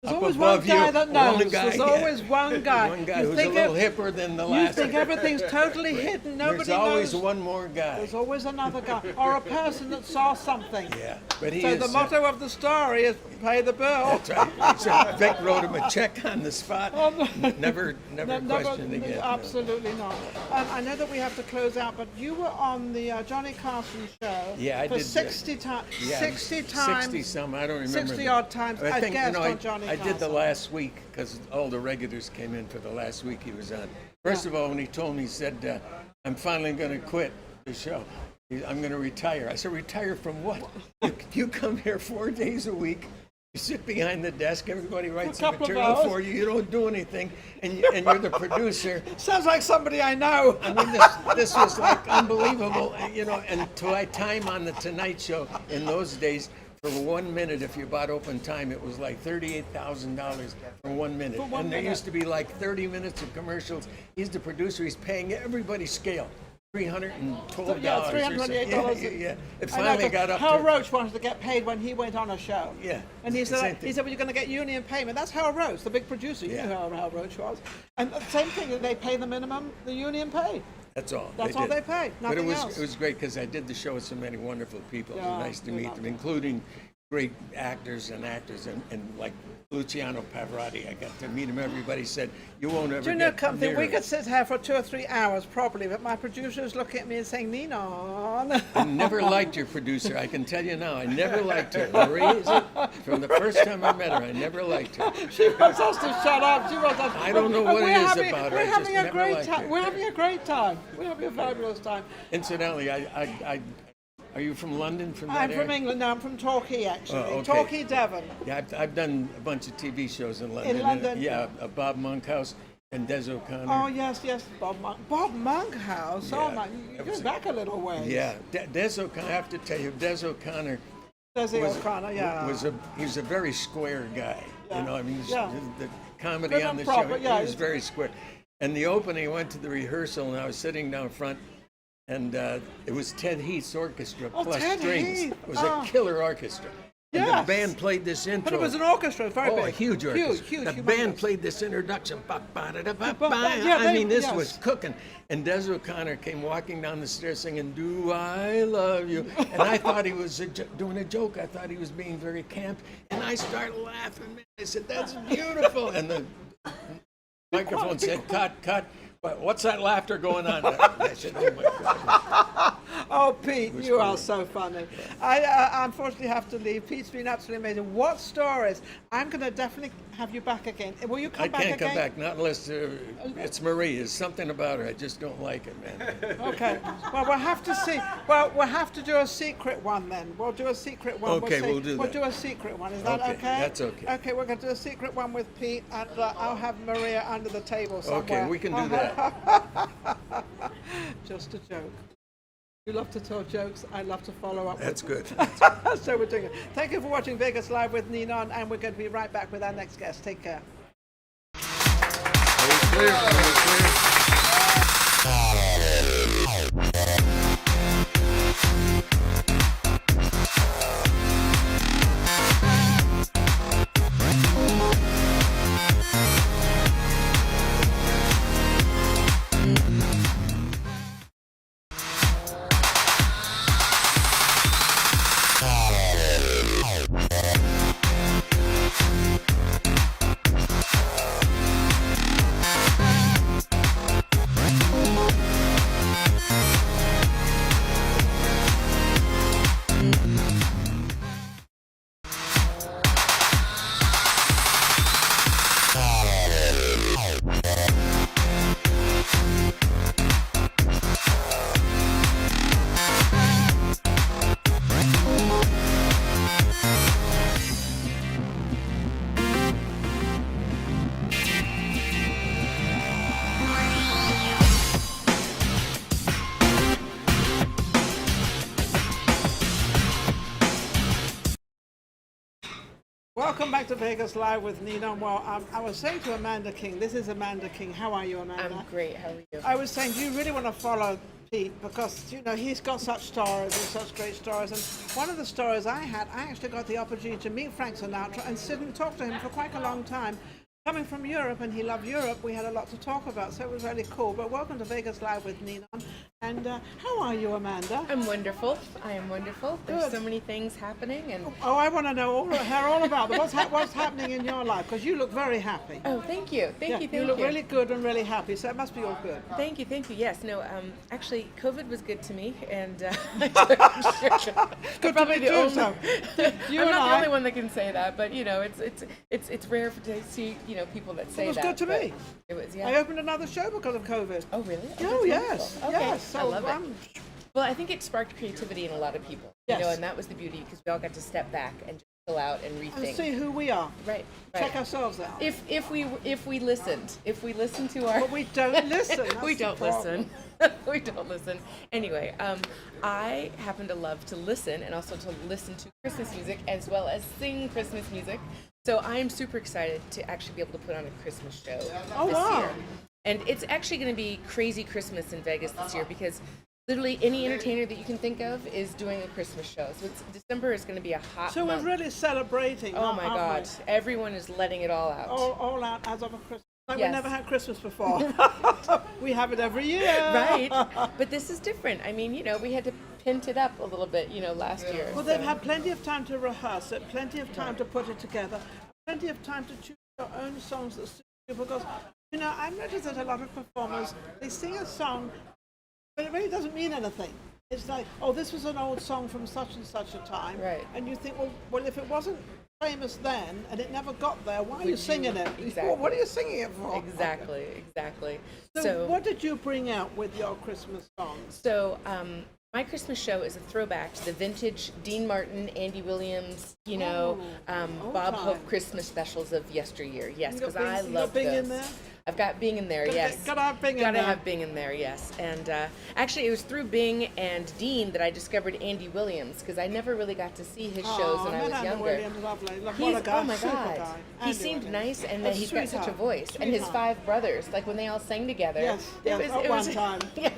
There's Up always above one guy you, that knows. one guy, There's always one guy. One guy You who's a think little hipper than the last. You think everything's totally hidden. Nobody There's always knows. one more guy. There's always another guy, or a person that saw something. Yeah, but he So is. the motto of the story is "Pay the bill." That's right. So Vic wrote him a check on the spot. Never questioned again. Absolutely not. I know that we have to close out, but you were on the Johnny Carson show. Yeah, I for did. 60 times. Yeah, 60 times. 60 some. I don't remember. 60 odd times. I think, guest I on Johnny I Carson. did the last week because all the regulars came in for the last week he was on. First of all, when he told me, he said, "I'm finally going to quit the show. I'm going to retire." I said, "Retire from what? You come here 4 days a week. You sit behind the desk. Everybody writes the material for you. You don't do anything, and you're the producer." Sounds like somebody I know. I mean, this was like unbelievable, you know. And to time on the Tonight Show in those days, for 1 minute, if you bought open time, it was like $38,000 for 1 minute. And there used to be like 30 minutes of commercials. He's the producer. He's paying everybody scale. $312. Yeah, $328. Yeah. It finally got up Hal to... Roach wanted to get paid when he went on a show. Yeah. And he Same said, thing. "Well, you're going to get union payment." That's Hal Roach, the big producer. You Yeah. know who Hal Roach was. And the same thing, they pay the minimum, the union pay. That's all. That's all did. they pay. But Nothing else. it was great because I did the show with so many wonderful people. It Yeah, was nice to you meet know. them, including great actors and like Luciano Pavarotti. I got to meet him. Everybody said, "You won't ever Do you know get something? near We him." could sit here for 2 or 3 hours probably, but my producer is looking at me and saying, "Ninon." I never liked your producer. I can tell you now. I never liked her. Marie, is it? From the first time I met her, I never liked her. She wants us to shut up. She wants us. I don't know But what we're it is having- about her. We're I just having a never great liked time. her. We're having a great time. We're having a fabulous time. Incidentally, are you from London? From that I'm area? from England. No, I'm from Torquay, actually. Oh, okay. Torquay, Devon. Yeah, I've done a bunch of TV shows in London. In London? Yeah, Bob Monkhouse and Des O'Connor. Oh, yes, Bob Monkhouse. Oh, Yeah. my, you go back a little way. Yeah, Des O'Connor. I have to tell you, Des O'Connor Desi O'Connor, yeah. he was a very square guy. Yeah. You know, I mean, Yeah. the comedy Good on and the proper, show, yeah. he was very square. And the opening, I went to the rehearsal, and I was sitting down front, and it was Ted Heath's orchestra plus Ted strings. Heath. It was Oh. a killer orchestra. And Yes. the band played this intro. But it was an orchestra, very big. A huge orchestra. Huge, the humongous. band played this introduction. Yeah, I mean, this yes. was cooking. And Des O'Connor came walking down the stairs singing, "Do I Love You?" And I thought he was doing a joke. I thought he was being very camp. And I started laughing. Man. I said, "That's beautiful." And the microphone said, "Cut." But what's that laughter going on there? I said, "Oh my God." Oh, Pete, you are great. so funny. I unfortunately have to leave. Pete's been absolutely amazing. What stories? I'm going to definitely have you back again. Will you come I back again? can't come back, not unless it's Marie. There's something about her. I just don't like it, man. Okay. Well, we'll have to see. Well, we'll have to do a secret one then. We'll do a secret one. Okay, we'll do We'll that. do a secret one. Is that Okay, okay? that's okay. Okay, we're going to do a secret one with Pete, and I'll have Maria under the table somewhere. Okay, we can do that. Just a joke. You love to tell jokes. I love to follow up. That's good. So we're doing it. Thank you for watching Vegas Live with Ninon, and we're going to be right back with our next guest. Take care. Welcome back to Vegas Live with Ninon. Well, I was saying to Amanda King, this is Amanda King. How are you, Amanda? I'm great. How are you? I was saying, do you really want to follow Pete? Because, you know, he's got such stories and such great stories. And one of the stories I had, I actually got the opportunity to meet Frank Sinatra and sit and talk to him for quite a long time. Coming from Europe, and he loved Europe, we had a lot to talk about, so it was really cool. But welcome to Vegas Live with Ninon. And how are you, Amanda? I'm wonderful. I am wonderful. There's Good. so many things happening, and Oh, I want to know all about them. What's happening in your life? Because you look very happy. oh, thank you, thank you, thank you look really good and really happy, so it must be all good. Thank you, thank you. Yes, no, actually, COVID was good to me, and I'm probably the too, only. so. You I'm and not the I- only one that can say that, but you know, it's rare to see people that say It was that. good to but me. It was, I yeah. opened another show because of COVID. Oh, really? Oh, that's yes, wonderful. Okay. yes. So I love it. I'm- Well, I think it sparked creativity in a lot of people. Yes. You know, and that was the beauty because we all got to step back and just chill out and rethink. and see who we are. Right. Check ourselves out. If we listened to our But we don't listen. That's we the don't problem. listen. We don't listen. Anyway, I happen to love to listen and also to listen to Christmas music as well as sing Christmas music. So I'm super excited to actually be able to put on a Christmas show Oh, this wow. year. And it's actually going to be crazy Christmas in Vegas this year because literally any entertainer that you can think of is doing a Christmas show. So December is going to be a hot So month. we're really celebrating. Oh my aren't God! we? Everyone is letting it all out. All out as of a Christmas. Like Yes. we never had Christmas before. We have it every year. Right, but this is different. I mean, we had to pint it up a little bit, last year. Well, so- they've had plenty of time to rehearse it, plenty of time to put it together, plenty of time to choose your own songs that suit you. Because, I've noticed that a lot of performers, they sing a song, but it really doesn't mean anything. It's like, oh, this was an old song from such and such a time. Right. And you think, well, if it wasn't famous then and it never got there, why are you Would singing you- it? Exactly. Well, what are you singing it for? Exactly. So what did you bring out with your Christmas songs? So my Christmas show is a throwback to the vintage Dean Martin, Andy Williams, Bob time. Hope Christmas specials of yesteryear. Yes, You got because Bing- I you got love Bing those. in there? I've got Bing in there, yes. Gotta have Bing in Gotta there. have Bing in there, yes. And actually, it was through Bing and Dean that I discovered Andy Williams because I never really got to see his shows when I was Andy younger. Williams, lovely. What He's, a guy, oh my super God. guy. He Andy seemed Williams. nice, and then A he's got such a sweetheart. voice. And his Sweetheart. 5 brothers, like when they all sang together. Yes, it yes, was, at it one was, time. Yeah,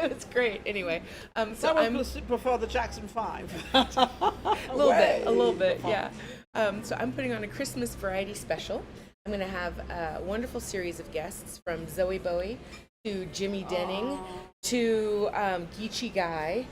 it was great. Anyway, so That I'm was before the Jackson 5. a little bit, yeah. So I'm putting on a Christmas variety special. I'm going to have a wonderful series of guests from Zoe Bowie to Jimmy Denning to Geechee Guy,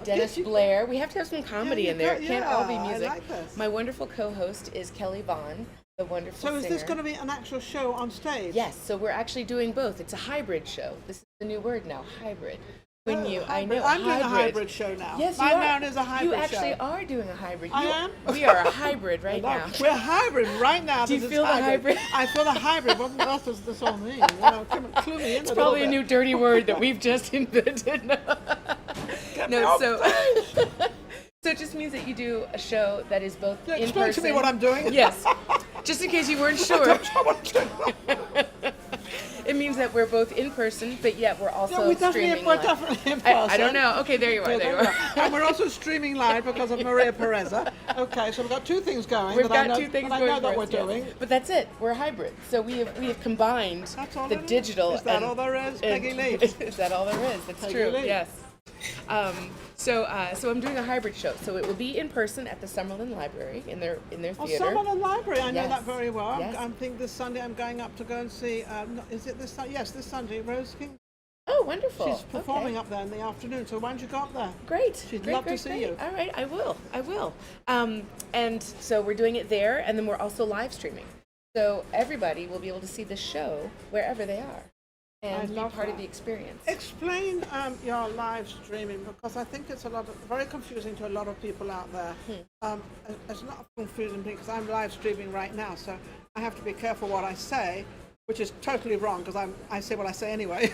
Dennis Geechee- Blair. We have to have some comedy you in there. got- It can't all be yeah, I music. like this. My wonderful co-host is Kelly Vaughn, the wonderful So is singer. this going to be an actual show on stage? Yes, so we're actually doing both. It's a hybrid show. This is the new word now, hybrid. When Oh, I hybrid. know I'm doing a hybrid show now. Yes, My you are. noun is a hybrid You actually show. are doing a hybrid. I You- am? We are a hybrid right No, now. We're hybrid right now. Do you this is feel the hybrid? I feel the hybrid. What else does this all mean? Clue me in It's a probably a little new bit. dirty word that we've just invented. Get me No, off so stage. so it just means that you do a show that is both Yeah, in explain person. to me what I'm doing. Yes, just in case you weren't sure. Don't know what I'm doing. It means that we're both in person, but yet we're also Yeah, we're streaming we're live. definitely in I person. don't know. Okay, there you are. Yeah, There you there are. we are. And we're also streaming live because of Maria Pureza. Okay, so we've got two things going. We've that I got know, two things that going I know that for we're us, yes. doing. But that's it. We're hybrid. So we have combined That's all the there is. digital. Is that and- all there is? and- Peggy leaves. Is that all there is? That's Peggy true. leaves. Yes. So I'm doing a hybrid show. So it will be in person at the Summerlin Library in their Oh, theater. Summerlin Library, I know Yes. that very well. Yes. I'm thinking this Sunday I'm going up to go and see, is it this Sunday? Yes, this Sunday, Rose King. Oh, wonderful. She's performing Okay. up there in the afternoon, so why don't you go up there? Great. She'd great, love to great, see great. you. All right, I will. And so we're doing it there, and then we're also live streaming. So everybody will be able to see the show wherever they are and I be love part of that. the experience. Explain your live streaming, because I think it's very confusing to a lot of people out there. It's not confusing because I'm live streaming right now, so I have to be careful what I say, which is totally wrong because I say what I say anyway.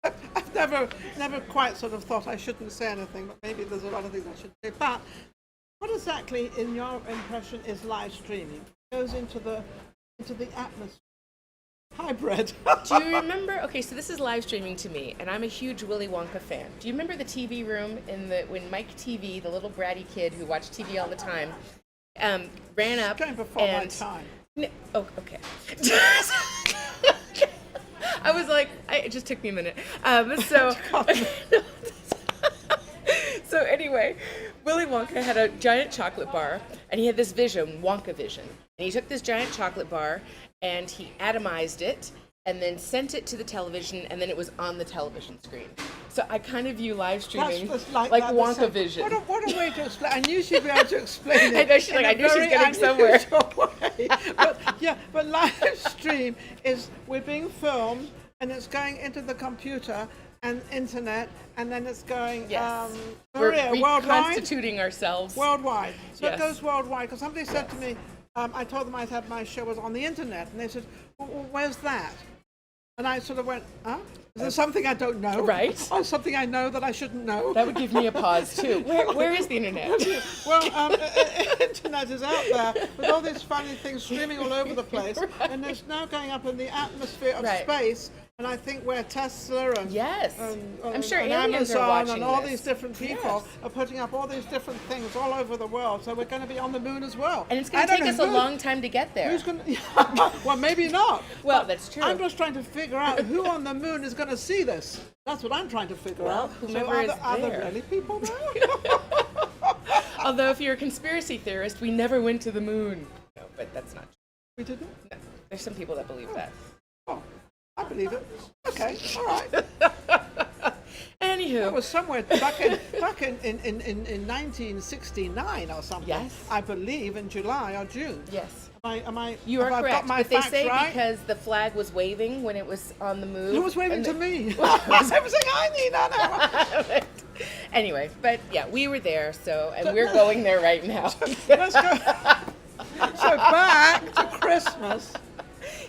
I've never quite sort of thought I shouldn't say anything, but maybe there's a lot of things I should say. But what exactly, in your impression, is live streaming? It goes into the atmosphere. Hybrid. Do you remember? Okay, so this is live streaming to me, and I'm a huge Willy Wonka fan. Do you remember the TV room when Mike TV, the little bratty kid who watched TV all the time, ran up. Going before my and time. Oh, okay. I was like, it just took me a minute. So anyway, Willy Wonka had a giant chocolate bar, and he had this vision, Wonka vision. And he took this giant chocolate bar, and he atomized it, and then sent it to the television, and then it was on the television screen. So I kind of view live streaming That's like that, Wonka vision. What a way to explain. I knew she'd be able to explain it. I know, she's like, I knew she's getting somewhere. But live stream is we're being filmed and it's going into the computer and internet, and then it's going We're worldwide. reconstituting ourselves. Worldwide. So Yes. it goes worldwide. Because somebody said to me, I told them I had my show was on the internet, and they said, well, where's that? And I sort of went, huh? Is there something I don't know? Right. Or something I know that I shouldn't know? That would give me a pause too. Where is the internet? Well, internet is out there with all these funny things streaming all over the place, and it's now going up in the atmosphere of space. And I think where Tesla and I'm sure and aliens are Amazon watching and all this. these different people are putting up all these different things all over the world. So we're going to be on the moon as well. And it's going to take us a long time to get there. Who's going to? Well, maybe not. Well, that's true. I'm just trying to figure out who on the moon is going to see this. That's what I'm trying to figure out. whomever is are there there. really people there? Although if you're a conspiracy theorist, we never went to the moon. No, but that's not true. We didn't. No, there's some people that believe that. Oh, I believe it. Okay, all right. Anywho. It was somewhere back in 1969 or something. Yes. I believe in July or June. Yes. Am I? You are have I correct, got my but they facts say right? because the flag was waving when it was on the move. It was waving and to me. I was saying, I need that. Anyway, but yeah, we were there, and we're going there right now. Let's go. So back to Christmas.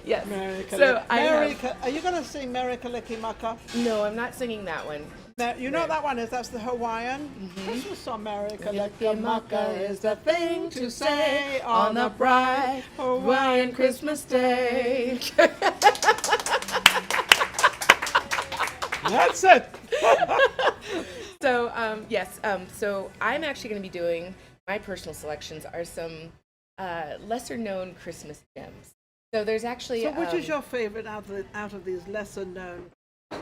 Yes. So are you going to sing Merry Kalikimaka? No, I'm not singing that one. You know what that one is? That's the Hawaiian Christmas song. Merry Kalikimaka is the thing to say on the bright Hawaiian Christmas day. That's it. So yes, so I'm actually going to be doing my personal selections are some lesser known Christmas gems. So there's actually. So which is your favorite out of these lesser known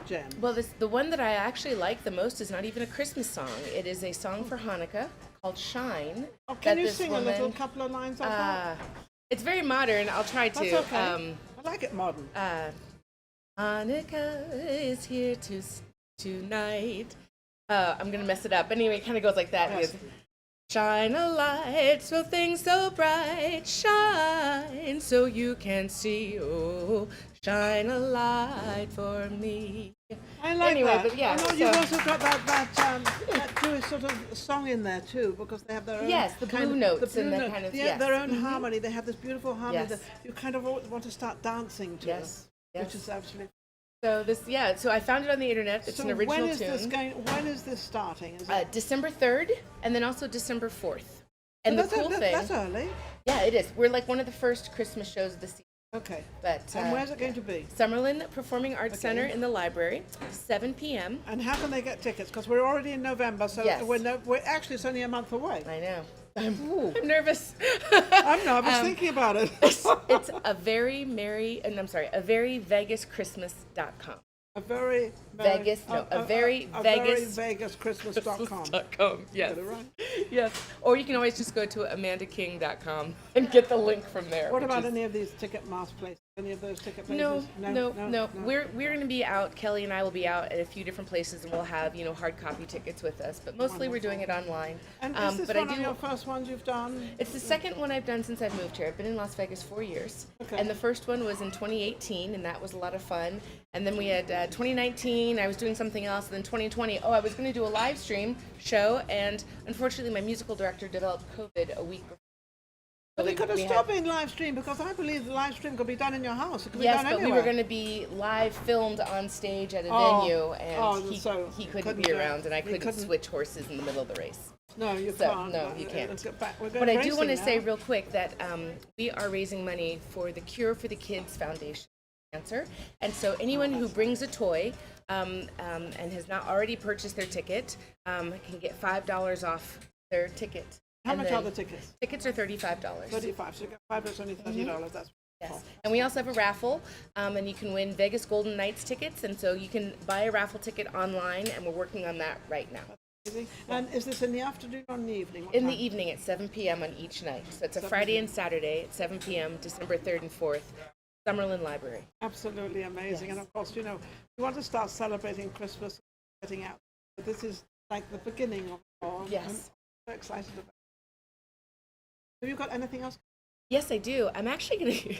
gems? Well, the one that I actually like the most is not even a Christmas song. It is a song for Hanukkah called "Shine." Oh, can you sing a little couple of lines of that? It's very modern. I'll try to. That's okay. I like it modern. Hanukkah is here tonight. I'm gonna mess it up. But anyway, it kind of goes like that. Yes. Shine a light so things so bright, shine so you can see. Oh, shine a light for me. I like anyway, that. But yeah, I know you've also got that Jewish sort of song in there too, because they have their own. Yes, the blue notes and the kind of their own harmony. They have this beautiful harmony Yes. that you kind of want to start dancing to. Yes. Which is absolutely. So I found it on the internet. It's an original tune. When is this starting? Is it? December 3rd, and then also December 4th. And the cool thing. That's early. Yeah, it is. We're like one of the first Christmas shows of the season. Okay. But and where's it going to be? Summerlin Performing Arts Center in the library, 7 p.m. And how can they get tickets? Because we're already in November, so Yes. we're actually it's only a month away. I know. I'm nervous. I'm nervous thinking about it. It's a very VegasChristmas.com. A very Vegas, a very Vegas. VegasChristmas.com. Yes. Get it right? Yes. Or you can always just go to amandaking.com and get the link from there. What about any of these Ticketmaster places? Any of those ticket No. places? We're going to be out. Kelly and I will be out at a few different places, and we'll have hard copy tickets with us. But mostly we're doing it online. And is this but one of your first ones you've done? It's the second one I've done since I've moved here. I've been in Las Vegas 4 years. Okay. And the first one was in 2018, and that was a lot of fun. And then we had 2019, I was doing something else. And then 2020, I was going to do a live stream show, and unfortunately my musical director developed COVID a week before. But it could have still been live stream, because I believe the live stream could be done in your house. It could be Yes, done but anywhere. we were going to be live filmed on stage at a venue, and he couldn't be around, and I couldn't switch horses in the middle of the race. No, you can't. No, you can't. Let's get back. We're But I do want to racing say now. real quick that we are raising money for the Cure for the Kids Foundation cancer, and so anyone who brings a toy and has not already purchased their ticket can get $5 off their ticket How And much then are the tickets? Tickets are $35. 35. So you get 5, it's only $30. That's Yes. And we also have a raffle, and you can win Vegas Golden Knights tickets. And so you can buy a raffle ticket online, and we're working on that right now. amazing. And is this in the afternoon or in the evening? What In the time? evening at 7 p.m. on each night. So it's a 7 Friday p.m. and Saturday at 7 p.m., December 3rd and 4th, Summerlin Library. Absolutely amazing. Yes. And of course, you know, we want to start celebrating Christmas, getting out. But this is like the beginning of it all. Yes. I'm so excited about it. Have you got anything else? Yes, I do. I'm actually going to.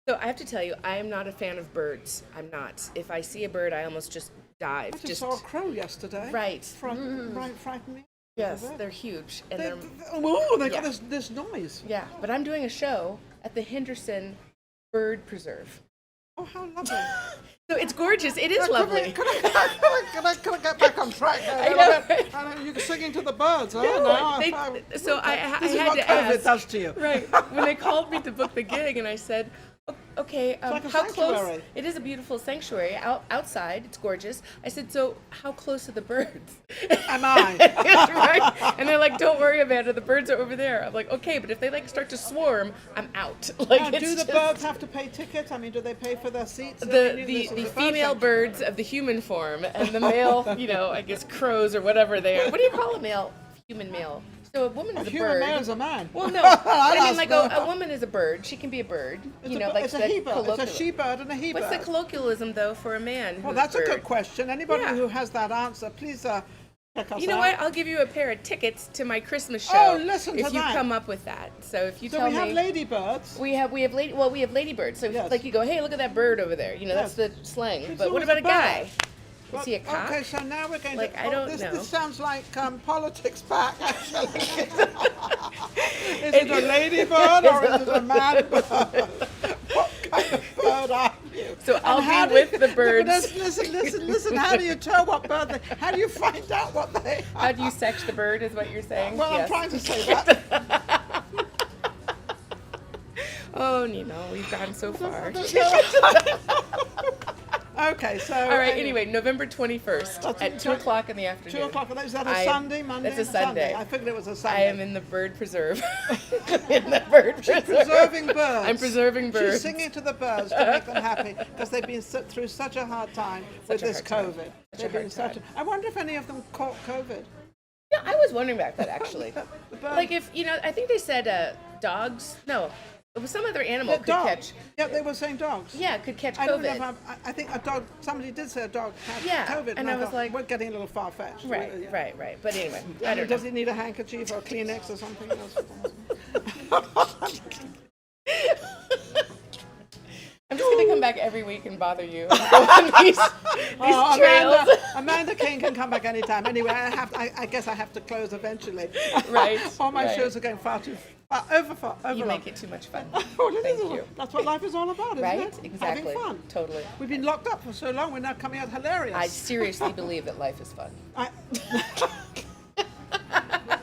So I have to tell you, I am not a fan of birds. I'm not. If I see a bird, I almost just dive. I just saw a crow yesterday. Right. Right, frightened me. Yes, they're huge. And they're, They got yeah. this noise. yeah, but I'm doing a show at the Henderson Bird Preserve. Oh, how lovely. So it's gorgeous. It is lovely. Can I get back on track? I know. I know you're singing to the birds. Huh? No, No, so I this is had what to COVID ask. does to you. Right. When they called me to book the gig, and I said, okay, like a how close? sanctuary. It is a beautiful sanctuary outside. It's gorgeous. I said, so how close are the birds? Am I? Right? And they're like, don't worry, Amanda. The birds are over there. I'm like, okay, but if they like start to swarm, I'm out. Like, Now, it's do the just- birds have to pay tickets? I mean, do they pay for their seats? the female birds of the human form and the male, I guess crows or whatever they are. What do you call a male? Human male. So a woman is a human bird. man is a man. Well, no. But I mean, asked like them. a woman is a bird. She can be a bird. It's a that he bird. It's a colloquial- she bird and a he bird. What's the colloquialism though for a man? Well, who's that's a bird? good question. Anybody Yeah. who has that answer, please check us You know out. what? I'll give you a pair of tickets to my Christmas show. Oh, listen if to you that. come up with that. So if you So tell we have me. ladybirds. We have ladybirds. So Yes. like you go, hey, look at that bird over there. That's the slang. It's But what always about a a guy? Well, Is he a cock? Okay, so now we're going Like, to. I don't this, know. This sounds like politics back, actually. Is it a ladybird or is it a man bird? What kind of bird are you? So how I'll do be with you- the birds. Listen. How do you tell what bird how do you find out what they are? How do you sex the bird is what you're saying? Well, Yes. I'm trying to say that. Oh, Ninon, we've gone so far. Okay, so. All right, anyway, November 21st That's at 2 o'clock in the afternoon. 2 o'clock. Is that a I am- Sunday, Monday? That's a Sunday. I figured it was a I Sunday. am in the bird preserve. In the bird preserve. Preserving birds. I'm preserving birds. She's singing to the birds to make them happy because they've been through such a hard time with a this hard time. COVID. Such a They've been hard time. I wonder if any of them caught COVID. Yeah, I was wondering about that actually. The bird- Like if, I think they said dogs. No, it was some other animal Yeah, could dogs. catch. Yeah, they were saying dogs. Yeah, could catch I don't know COVID. if I think a dog. Somebody did say a dog had Yeah, COVID, and I was thought, like- we're getting a little far fetched. Right. But anyway, I don't Does know. he need a handkerchief or a Kleenex or something else? I'm just gonna come back every week and bother you. And go on these trails. Amanda King can come back anytime. Anyway, I guess I have to close eventually. Right, All my right. shows are going far too over. You make it too much fun. Oh, it Thank is. you. That's what life is all about, isn't Right? it? Exactly. Having fun. Totally. We've been locked up for so long. We're now coming out hilarious. I seriously believe that life is fun.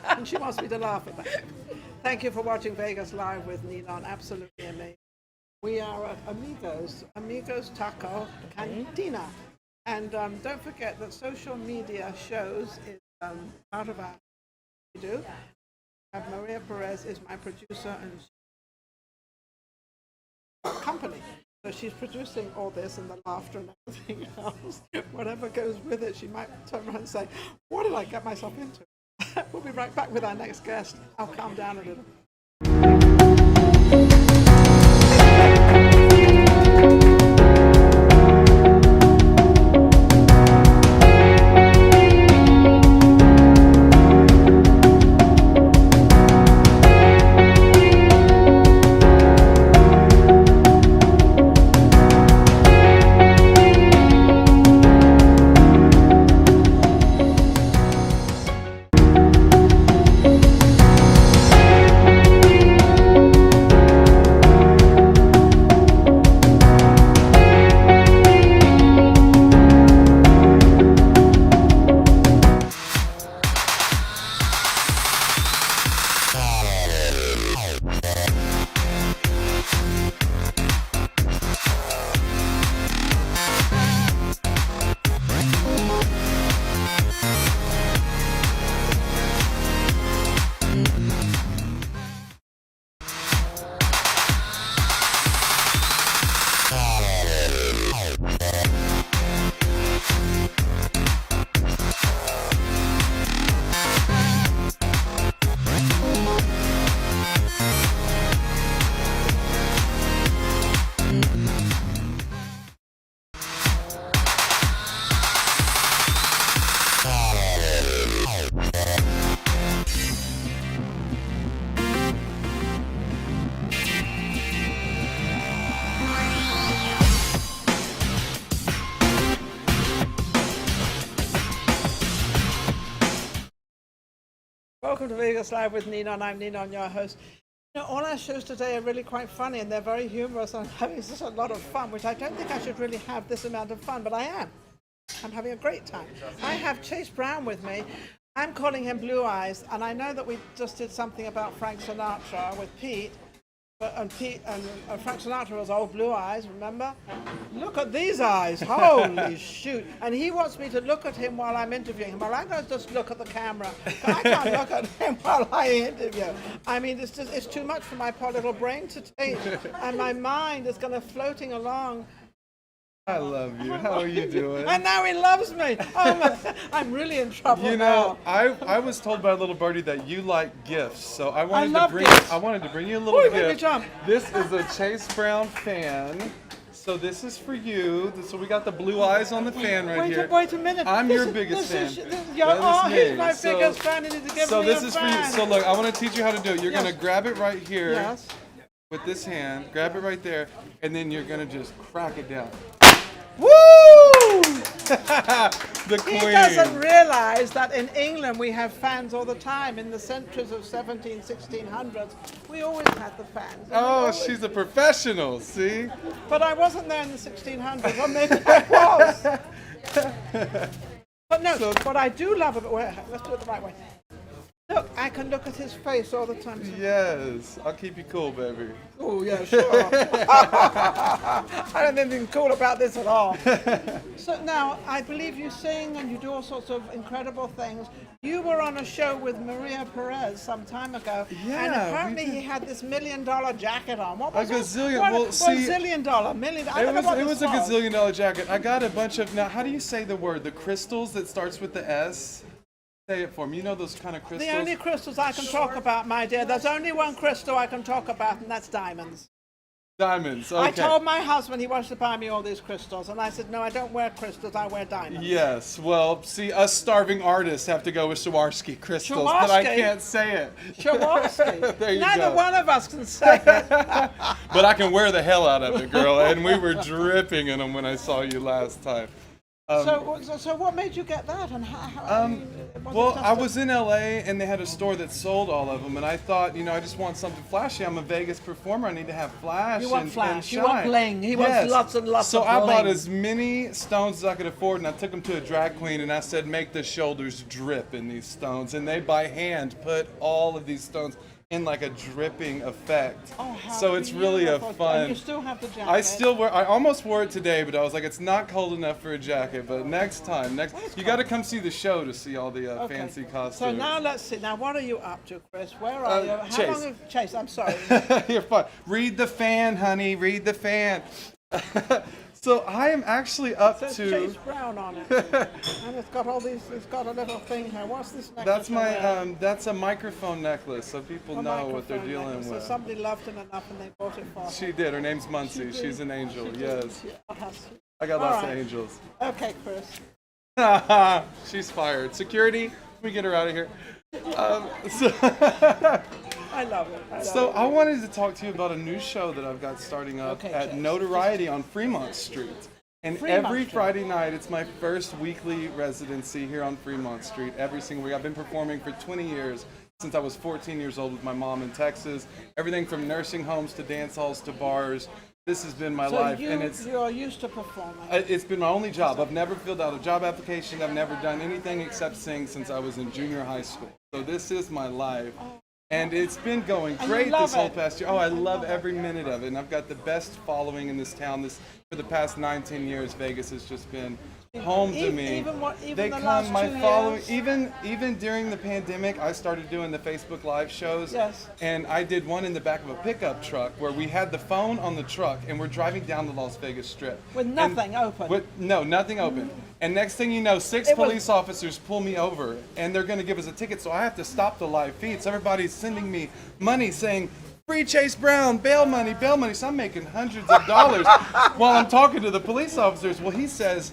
And she wants me to laugh at that. Thank you for watching Vegas Live with Ninon. Absolutely amazing. We are at Amigos Taco Cantina. And don't forget that social media shows is part of our we do. Maria Pureza is my producer and company. So she's producing all this and the laughter and everything else. Whatever goes with it, she might turn around and say, what did I get myself into? We'll be right back with our next guest. I'll calm down a little. welcome to Vegas Live with Ninon. I'm Ninon, your host. You know, all our shows today are really quite funny and they're very humorous and I'm having such a lot of fun, which I don't think I should really have this amount of fun, but I am. I'm having a great time. I have Chase Brown with me. I'm calling him Blue Eyes, and I know that we just did something about Frank Sinatra with Pete. And Frank Sinatra was old Blue Eyes, remember? Look at these eyes, holy shoot. And he wants me to look at him while I'm interviewing him. Well, I'm going to just look at the camera. I can't look at him while I interview. I mean, it's too much for my poor little brain to take. And my mind is going to floating along. I love you. How are you doing? And now he loves me. Oh my, I'm really in trouble You now. know, I was told by a little birdie that you like gifts, so I wanted to bring you a little Ooh, make me gift. jump. This is a Chase Brown fan. So this is for you. So we got the blue eyes on the fan right here. Wait a minute. I'm your biggest fan. He's me. my So- biggest fan. He needs to give So me this a is for you. fan. So look, I want to teach you how to do it. You're Yes. gonna grab it right here Yes. with this hand. Grab it right there, and then you're gonna just crack it down. Woo! The queen. He doesn't realize that in England we have fans all the time. In the centuries of 1600s, we always had the fans. Oh, she's a professional, see? But I wasn't there in the 1600s, or maybe I was. But no, what I do love about let's do it the right way. Look, I can look at his face all the time. Yes, I'll keep you cool, baby. Oh, yeah, sure. I don't think anything cool about this at all. So now, I believe you sing and you do all sorts of incredible things. You were on a show with Pureza some time ago, Yeah, and apparently we did. he had this $1 million jacket on. What A was it? gazillion. What, Well, what see, zillion dollar, million. I don't know what It this was a gazillion-dollar jacket. I got a bunch of, now how do you say the word? The crystals that starts with the S? Say it for me. You know those kind of crystals? The only crystals I can talk about, my dear, there's only one crystal I can talk about, and that's diamonds. Diamonds, okay. I told my husband he wants to buy me all these crystals, and I said, no, I don't wear crystals, I wear diamonds. Yes, well, see, us starving artists have to go with Swarovski crystals, but I Swarovski? can't say it. Swarovski. There you Neither go. one of us can say it. But I can wear the hell out of it, girl, and we were dripping in them when I saw you last time. So what made you get that, and how Well, I was in LA and they had a store that sold all of them, and I thought, you know, I just want something flashy. I'm a Vegas performer. I need to have flash. You want and flash. shine. You want bling. He wants lots and lots so of I bought bling. as many stones as I could afford, and I took them to a drag queen, and I said, make the shoulders drip in these stones. And they, by hand, put all of these stones in like a dripping effect. Oh, how so it's really a beautiful. fun. And you still have the jacket. I almost wore it today, but I was like, it's not cold enough for a jacket. But next time, you got to come see the show to see all the Okay. fancy costumes. So now let's see. Now what are you up to, Chris? Where are you? How Chase. long have Chase? I'm sorry. You're fine. Read the fan, honey. Read the fan. So I am actually up It says to. Chase Brown on it, and it's got all these. It's got a little thing here. What's this necklace? That's my. you're wearing? That's a microphone necklace, so people A know what they're microphone dealing necklace. with. So somebody loved him enough, and they bought it for her. She did. Her name's Muncie. She She's did. an angel. She did. Yes. She- I got All lots right. of angels. Okay, Chris. She's fired. Security, can we get her out of here? I love it. So I wanted to talk to you about a new show that I've got starting up Okay, at Chase. Notoriety on Fremont Street. And Fremont every Street. Friday night, it's my first weekly residency here on Fremont Street. Every single week. I've been performing for 20 years, since I was 14 years old with my mom in Texas. Everything from nursing homes to dance halls to bars. This has been my So life, and you're used to performing. it's been my only job. I've never filled out a job application. I've never done anything except sing since I was in junior high school. So this is my life. And it's been going And you great love this whole it. past year. Oh, I love every minute of it. And I've got the best following in this town. For the past 9-10 years, Vegas has just been home to me. Even They the come, last my 2 following, years? even during the pandemic, I started doing the Facebook Live shows. Yes. And I did one in the back of a pickup truck where we had the phone on the truck and we're driving down the Las Vegas Strip. With nothing open. No, nothing open. And next thing you know, 6 It was- police officers pull me over and they're going to give us a ticket. So I have to stop the live feed. So everybody's sending me money saying, free Chase Brown, bail money, bail money. So I'm making hundreds of dollars while I'm talking to the police officers. Well, he says,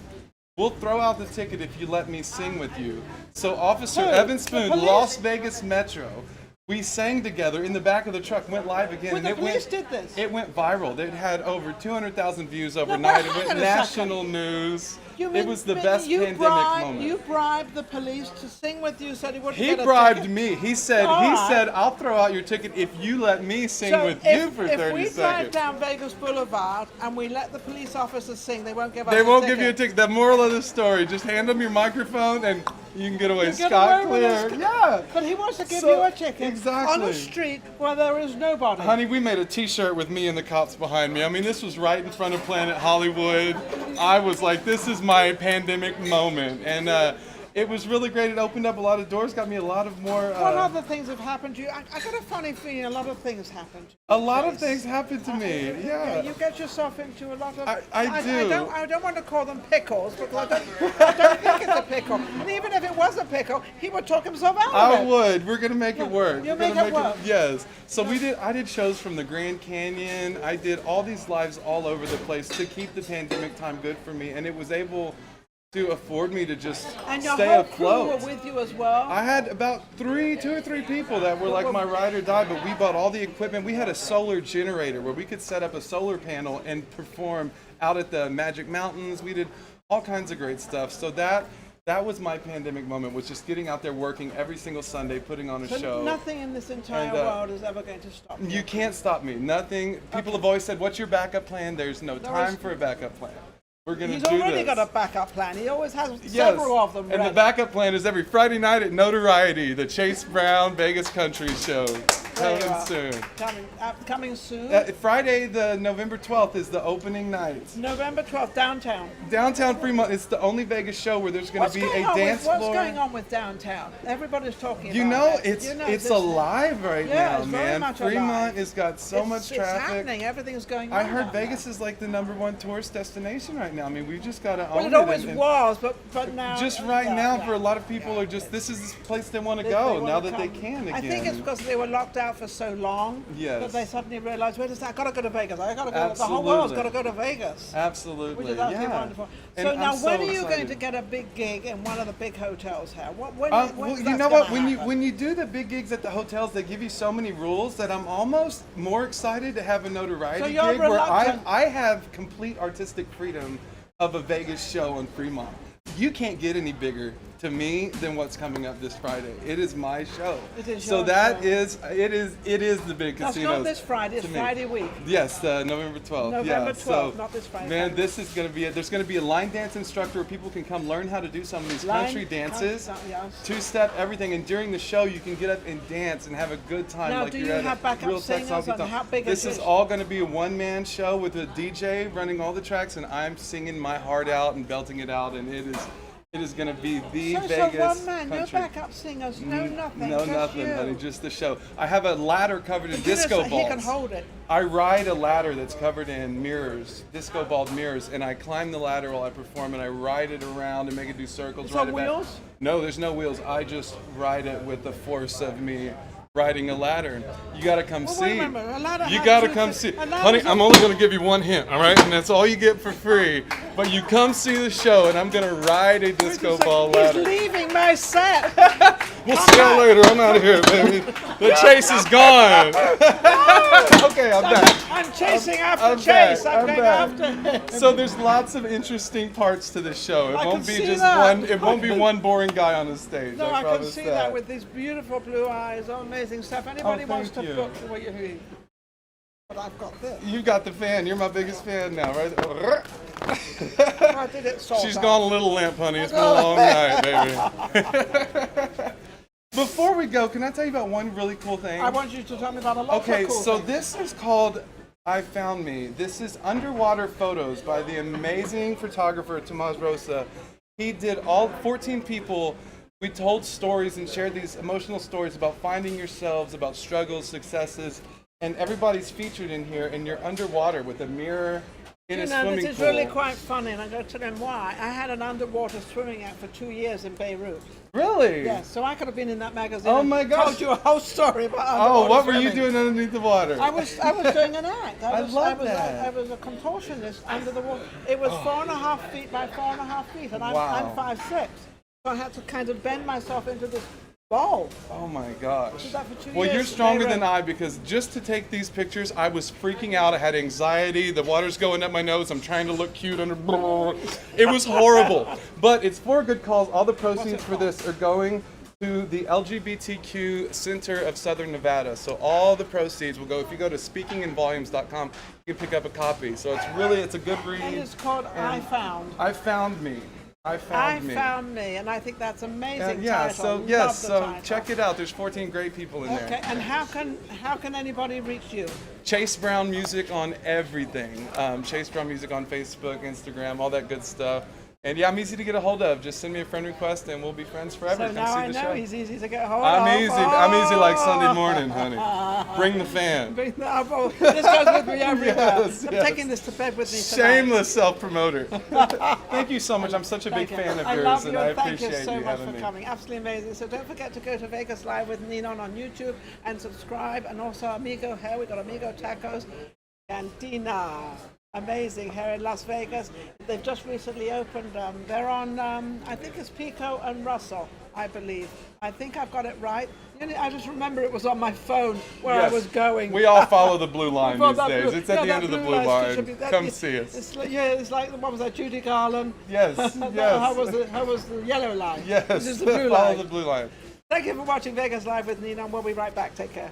we'll throw out the ticket if you let me sing with you. So Officer Who? Evan The Spoon, police? Las Vegas Metro, we sang together in the back of the truck, went live again. When and the police did this? It went viral. It had over 200,000 views overnight. It hang went on a second. national news. It was the best pandemic moment. You bribed the police to sing with you, said he wouldn't He get a bribed ticket. me. He said, I'll throw out your ticket if you let me sing So with if, you for 30 if we seconds. drive down Vegas Boulevard and we let the police officers sing, they won't give us They a won't ticket. give you a ticket. The moral of the story, just hand them your microphone and you can get away You get scot away with clear. it. Yeah. But he wants to give So- you a ticket exactly. on a street where there is nobody. Honey, we made a t-shirt with me and the cops behind me. I mean, this was right in front of Planet Hollywood. I was like, this is my pandemic moment. And it was really great. It opened up a lot of doors, got me a lot of more... What other things have happened to you? I got a funny feeling a lot of things happened to you. a lot of things happened to me, yeah. You get yourself into a lot of... I do. I don't want to call them pickles, because I don't think it's a pickle. And even if it was a pickle, he would talk himself out of I it. would. We're gonna make it work. You'll We're make gonna it work. Yes. So I did shows from the Grand Canyon. I did all these lives all over the place to keep the pandemic time good for me, and it was able to afford me to just And your stay whole afloat. crew were with you as well? I had about 2 or 3 people that were like my ride or die, but we bought all the equipment. We had a solar generator where we could set up a solar panel and perform out at the Magic Mountains. We did all kinds of great stuff. So that was my pandemic moment, was just getting out there working every single Sunday, putting on a So show. nothing in this entire And, world is ever going to stop you. You can't stop me. Nothing. People have always said, what's your backup plan? There's no time for a backup plan. We're going to He's do this. already got a backup plan. He always has Yes. several of them And ready. the backup plan is every Friday night at Notoriety, the Chase Brown Vegas Country Show. There you Coming are. soon. Coming soon. Friday, the November 12th, is the opening night. November 12th, downtown. Downtown Fremont, it's the only Vegas show where there's going to be a dance What's floor. going on with downtown? Everybody's talking You about know, it. it's alive right Yeah, now, it's very man. much Fremont alive. has got so much It's traffic. happening. Everything's going on. I heard down there. Vegas is like the #1 tourist destination right now. I mean, we've just got to Well, own it it. always and- was, but now. just right yeah, now, yeah. for a lot of people, are just this is the place they want to They go wanna now that they come. can again. I think it's because they were locked out for so long Yes. that they suddenly realized, wait a second, I gotta go to Vegas. I gotta go. The whole world's got to go to Vegas. Absolutely, Which is absolutely yeah. wonderful. And So now, I'm when so are you going excited. to get a big gig in one of the big hotels here? When's Well, you that know gonna what? happen? When you do the big gigs at the hotels, they give you so many rules that I'm almost more excited to have a Notoriety So you're gig where reluctant. I have complete artistic freedom of a Vegas show in Fremont. You can't get any bigger to me than what's coming up this Friday. It is my show. It is so your that show. it is the big That's casino. not this Friday. It's Friday week. Yes, November 12th. November yeah. 12th, So, not this Friday. man, this is going to be there's going to be a line dance instructor where people can come learn how to do some of these country dances, Yes. two-step, everything. And during the show, you can get up and dance and have a good time. Now, like do you're you at have a backup real Texas singers, and honky-tonk. how big This is is it? all going to be a one-man show with a DJ running all the tracks, and I'm singing my heart out and belting it out, and it is going to be the So Vegas one man, no country. backup singers, no nothing. No, just nothing, you. honey. Just the show. I have a ladder covered in For goodness disco sake, balls. He can hold it. I ride a ladder that's covered in mirrors, disco balled mirrors, and I climb the ladder while I perform, and I ride it around and make it do circles. It's ride on it back. wheels? No, there's no wheels. I just ride it with the force of me riding a ladder. You gotta come Well, see. wait a minute, a ladder You has gotta two come things. see. A ladder's Honey, a- I'm only gonna give you one hint, all right? And that's all you get for free. But you come see the show, and I'm gonna ride a disco ball He's ladder. leaving my set. We'll see y'all later. I'm out of here, baby. The chase is gone. Okay, I'm back. I'm chasing after I'm Chase. back, I'm I'm going back. after him. So there's lots of interesting parts to this show. It I won't can be see just that. one. It won't be one boring guy on the stage. No, I I can promise see that with these beautiful blue eyes, all amazing stuff. Anybody wants to thank you. book what you need. But I've got this. You got the fan. You're my biggest fan now, right? I did it sold She's out. gone a little limp, honey. It's been a long night, baby. Before we go, can I tell you about one really cool thing? I want you to tell me about a lot Okay, of cool so things. this is called I Found Me. This is underwater photos by the amazing photographer Tomas Rosa. He did all 14 people. We told stories and shared these emotional stories about finding yourselves, about struggles, successes, and everybody's featured in here, and you're underwater with a mirror in a swimming this is pool. really quite funny, and I'm going to tell him why. I had an underwater swimming act for 2 years in Beirut. Really? Yes, so I could have been in that magazine. Oh and my gosh. Told you a whole story about Oh, underwater what were you swimming. doing underneath the water? I was doing an act. I love that. I was a contortionist under the water. It was 4.5 feet by 4.5 feet, and Wow. I'm 5'6". So I had to kind of bend myself into this Wow. Oh my gosh. Did that for 2 Well, years. you're stronger They than were- I, because just to take these pictures, I was freaking out. I had anxiety. The water's going up my nose. I'm trying to look cute under. It was horrible. But it's for a good cause. All the proceeds for this are going to the LGBTQ Center of Southern Nevada. So all the proceeds will go. If you go to speakinginvolumes.com, you can pick up a copy. So it's a good read. And it's called I Found. I Found Me. I Found Me. I Found Me, and I think that's amazing Yeah, title. so Love yes, the so title. check it out. There's 14 great people in Okay, there. and how can anybody reach you? Chase Brown Music on everything. Chase Brown Music on Facebook, Instagram, all that good stuff. And yeah, I'm easy to get a hold of. Just send me a friend request and we'll be friends forever. So Come now see I the know show. he's easy to get hold I'm of. easy. I'm easy like Sunday morning, honey. Bring the fan. Bring the- oh, this goes with me everywhere. Yes, I'm yes. taking this to bed with me tonight. Shameless self-promoter. Thank you so much. I'm such a big Thank you. fan of I yours, love and you, I and thank appreciate you so much having for me. coming. Absolutely amazing. So don't forget to go to Vegas Live with Ninon on YouTube and subscribe. And also Amigo Hair. We got Amigo Tacos and Dina. Amazing hair in Las Vegas. They've just recently opened. They're on, I think it's Pico and Russell, I believe. I think I've got it right. I just remember it was on my phone where I Yes. was going. We all follow the blue line Well, these that days. blue- It's at yeah, the that end of the blue blue line line. should be- that Come is- see us. It's like what was that, Judy Garland? Yes, yes. How was the yellow line? Yes, This is the blue follow line. the blue line. Thank you for watching Vegas Live with Ninon. We'll be right back. Take care.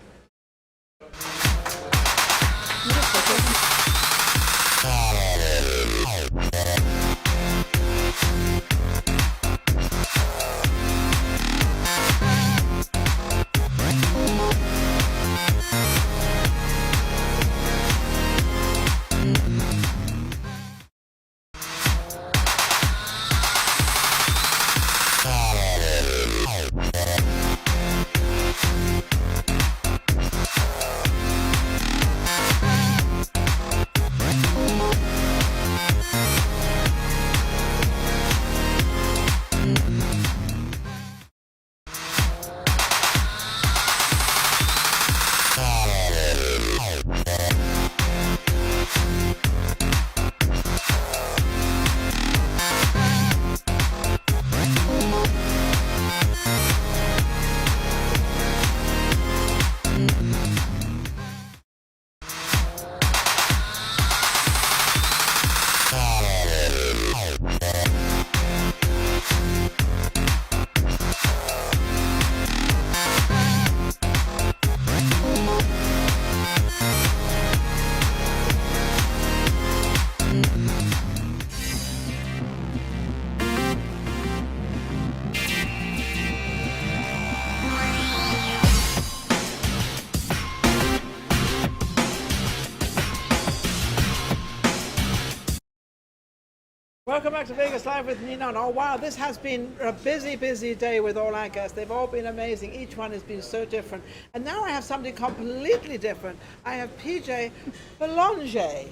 Welcome back to Vegas Live with Ninon. Oh wow, this has been a busy, busy day with all our guests. They've all been amazing. Each one has been so different. And now I have something completely different. I have PJ Belanger.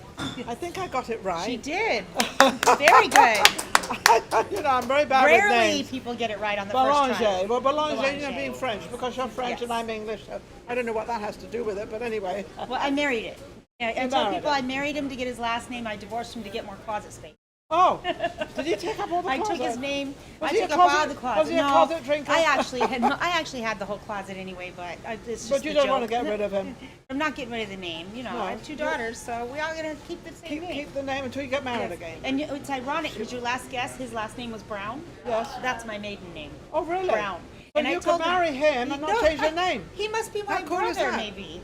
I think I got it right. She did. Very good. I'm very bad with Rarely names. people get it right on the first Belanger. try. Well, Belanger, Belanger. being French, because you're French Yes. and I'm English. So I don't know what that has to do with it, but anyway. Well, I married it. Yeah, I You told married people it. I married him to get his last name. I divorced him to get more closet space. Oh, did he take up all the I closet? took his name. Was I he a took up all closet- the closet. was he a no, closet drinker? I actually had the whole closet anyway, but it's just But you a don't joke. want to get rid of him. I'm not getting rid of the name. You know, No. I have 2 daughters, so we all gonna keep the same name. Keep the name until you get married Yes. again. And it's ironic because your last guest, his last name was Brown. Yes. That's my maiden name. Oh, really? Brown. But And I you could told him- marry him and not No, change your name. He must be my How cool is brother, that? maybe.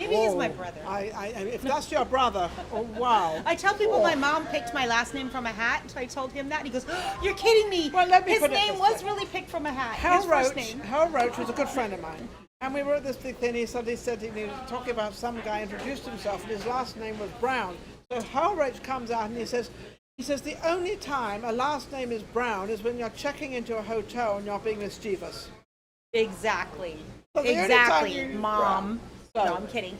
Maybe he's my Whoa. brother. If that's your brother, oh wow. I tell people my mom picked my last name from a hat, so I told him that, and he goes, "You're kidding me." Well, let me His put it name this was way. really picked from a hat. Hal His first Roach, name. Hal Roach was a good friend of mine. And we were at this big thing, he said he was talking about some guy introduced himself and his last name was Brown. So Hal Roach comes out and he says, the only time a last name is Brown is when you're checking into a hotel and you're being mischievous. Exactly. So the only time Exactly, you- Mom. So- No, I'm kidding.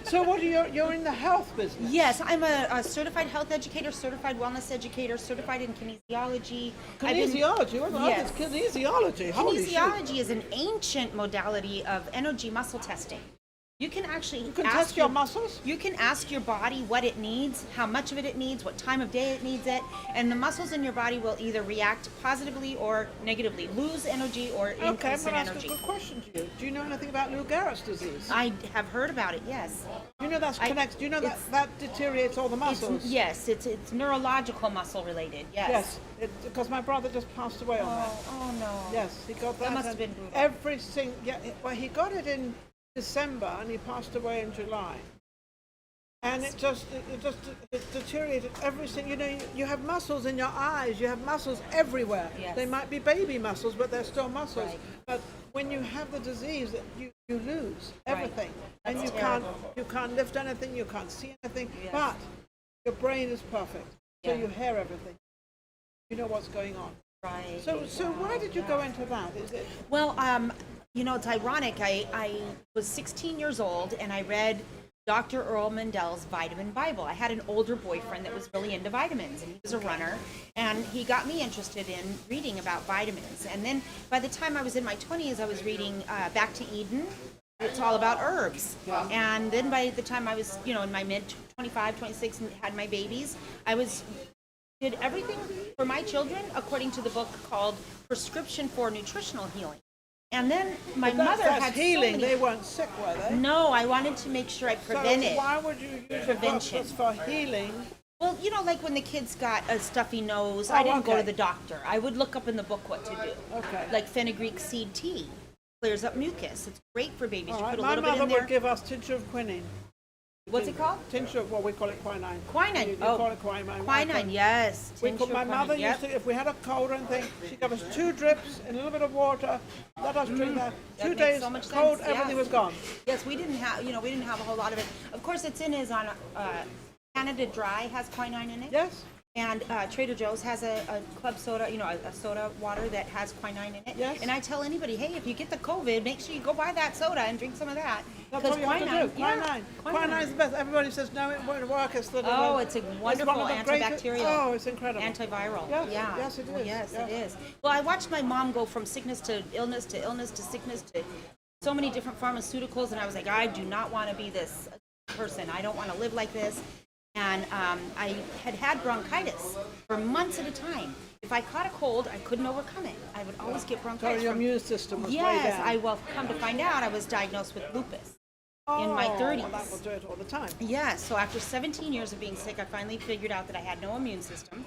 So what are you're in the health business? Yes, I'm a certified health educator, certified wellness educator, certified in kinesiology. I've been- Kinesiology? What the hell Yes. is kinesiology? Holy shit. Kinesiology is an ancient modality of energy muscle testing. You can actually test your muscles? You can ask your body what it needs, how much of it needs, what time of day it needs it, and the muscles in your body will either react positively or negatively, lose energy or increase in that's energy. a good question to you. Do you know anything about Lou Gehrig's disease? I have heard about it, yes. Do you know that's connected? Do you know that deteriorates all the muscles? Yes, it's neurological muscle related, yes. Yes, because my brother just passed away on that. Oh no. Yes, he got that. That must have been brutal. Every single, well, he got it in December and he passed away in July. And it deteriorated every single, you have muscles in your eyes, you have muscles everywhere. Yes. They might be baby muscles, but they're still muscles. Right. But when you have the disease, you lose everything. Right. And That's you can't lift anything, you can't see anything, Yes. but your brain is perfect. So Yeah. you hear everything. You know what's going on. Right. So why did you go into that? Is it? Well, it's ironic. I was 16 years old and I read Dr. Earl Mandel's Vitamin Bible. I had an older boyfriend that was really into vitamins, and he was a runner, and he got me interested in reading about vitamins. And then by the time I was in my 20s, I was reading Back to Eden. It's all about herbs. Yeah. And then by the time I was, in my mid 25, 26, and had my babies, did everything for my children according to the book called Prescription for Nutritional Healing. And then my mother had healing. so many... They weren't sick, were they? No, I wanted to make sure I prevented. So why would you use prevention just for healing? Well, like when the kids got a stuffy nose, I didn't go okay. to the doctor. I would look up in the book what to do. Okay. Like fenugreek seed tea clears up mucus. It's great for babies. All You right. put a My little bit mother in there. would give us tincture of quinine. What's it called? Tincture of, we call it quinine. Quinine. You call it quinine. Quinine, yes. My mother used to, if we had a cold or anything, she'd give us 2 drips and a little bit of water, let us drink that. That 2 makes days so much cold, sense, everything yes. was gone. Yes, we didn't have, we didn't have a whole lot of it. Of course, it's in his on Canada Dry has quinine in it. Yes. And Trader Joe's has a club soda, a soda water that has quinine in it. Yes. And I tell anybody, hey, if you get the COVID, make sure you go buy that soda and drink some of that. That's all you have to do. Quinine. Quinine is the best. Everybody says, no, it won't work. It's It's a wonderful antibacterial. Oh, it's incredible. Antiviral. Yes, Yeah. yes, it is. Yes, Yes. it is. Well, I watched my mom go from sickness to illness to illness to sickness to so many different pharmaceuticals, and I was like, I do not want to be this person. I don't want to live like this. And I had bronchitis for months at a time. If I caught a cold, I couldn't overcome it. I would always get bronchitis. So your immune system was way Yes, down. come to find out, I was diagnosed with lupus in my 30s. Well, that will do it all the time. Yes, so after 17 years of being sick, I finally figured out that I had no immune system.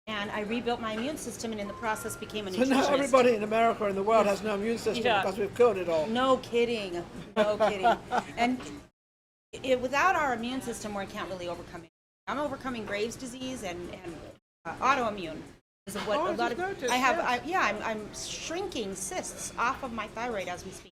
And I rebuilt my immune system, and in the process became a So nutritionist. now everybody in America and the world has no immune system because we've killed it all. No kidding. No kidding. And without our immune system, we can't really overcome it. I'm overcoming Graves' disease and autoimmune. Is what Oh, a I lot just of noticed, I have. yes. I'm shrinking cysts off of my thyroid as we speak.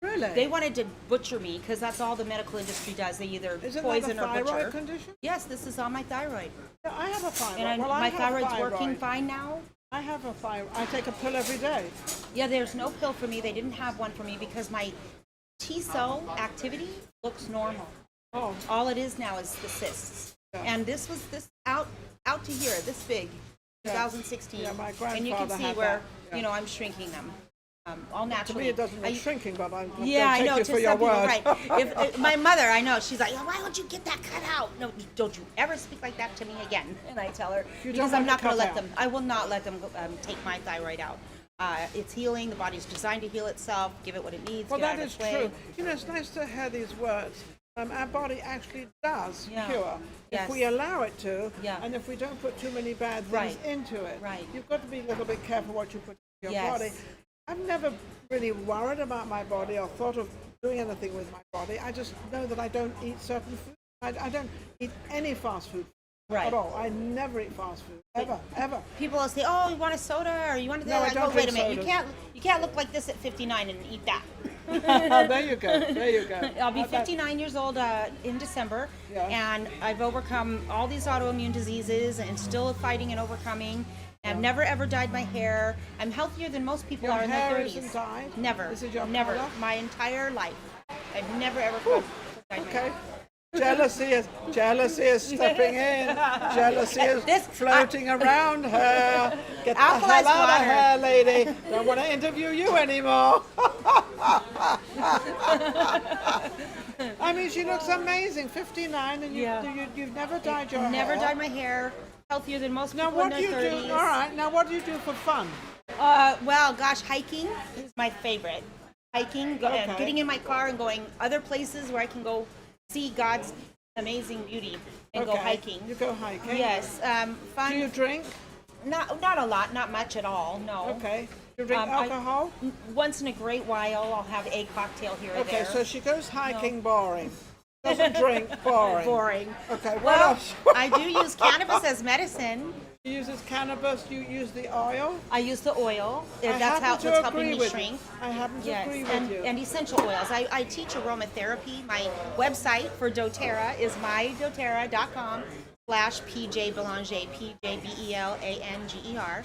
Really? They wanted to butcher me because that's all the medical industry does. They either Isn't poison that a or butcher. thyroid condition? Yes, this is on my thyroid, Yeah, I have a thyroid. and Well, my have thyroid's thyroid. working fine now. I have a thyroid. I take a pill every day. Yeah, there's no pill for me. They didn't have one for me because my T cell activity looks normal. Oh, All it is now is the cysts. Yeah. And this was out to here, this big, 2016. Yeah, my and you can grandfather see had where, that. Yeah. I'm shrinking them. All to naturally. me it doesn't look shrinking, but I'm Yeah, I take know. you To for your some people, word. right? If my mother, I know, she's like, why would you get that cut out? No, don't you ever speak like that to me again. And I tell her, You because don't I'm not want it going to cut let out. them. I will not let them take my thyroid out. It's healing. The body's designed to heal itself. Give it what it needs. Well, get that out of is its way. true. It's nice to hear these words. Our body actually does Yeah. cure Yes. if we allow it to, Yeah. and if we don't put too many bad things Right. into it. Right. You've got to be a little bit careful what you put in your Yes. body. I've never really worried about my body or thought of doing anything with my body. I just know that I don't eat certain food. I don't eat any fast food Right. at all. I never eat fast food ever. People will say, "Oh, you want a soda or you want to?" No, I go, don't wait a drink minute. sodas. You can't look like this at 59 and eat that. There you go. There you go. I'll be 59 years old in December, Yeah. and I've overcome all these autoimmune diseases and still fighting and overcoming. I've never ever dyed my hair. I'm healthier than most people Your are in their hair 30s. isn't dyed? Never. This is your never. color? My entire life. I've never ever dyed my Okay. hair. Jealousy is stepping in. Jealousy is floating around her. Get the hell Alkalized out of water. here, lady. Don't want to interview you anymore. I mean, she looks amazing. 59, and you've never dyed your hair. Never dyed my hair. Healthier than most Now, people what in do their you 30s. do? All right. Now, what do you do for fun? Well, gosh, hiking is my favorite. Hiking, Okay. getting in my car and going other places where I can go see God's amazing beauty and go Okay. hiking. You go hiking. Yes, fun. Do you drink? Not a lot, not much at all. No. Okay. Do you drink I- alcohol? Once in a great while, I'll have a cocktail here or Okay, there. so she goes hiking, boring. Doesn't drink, boring. Boring. Okay, what Well, else? I do use cannabis as medicine. She uses cannabis, you use the oil. I use the oil. I That's happen to what's helping agree me with shrink. you. I happen to Yes, agree with and, you. and essential oils. I teach aromatherapy. My website for doTERRA is mydoterra.com/PJ Belanger, PJBELANGER.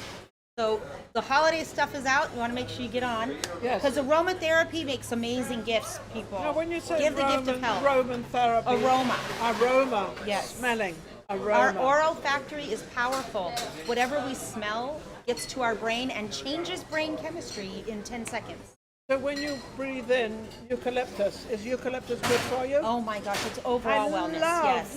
So the holiday stuff is out. You want to make sure you get on. Yes. Because aromatherapy makes amazing gifts, people. Now, when you say Give the gift of health. Roman therapy, aroma, Yes. smelling, Our aroma. oral factory is powerful. Whatever we smell gets to our brain and changes brain chemistry in 10 seconds. So when you breathe in eucalyptus, is eucalyptus good for you? Oh my gosh, it's overall wellness.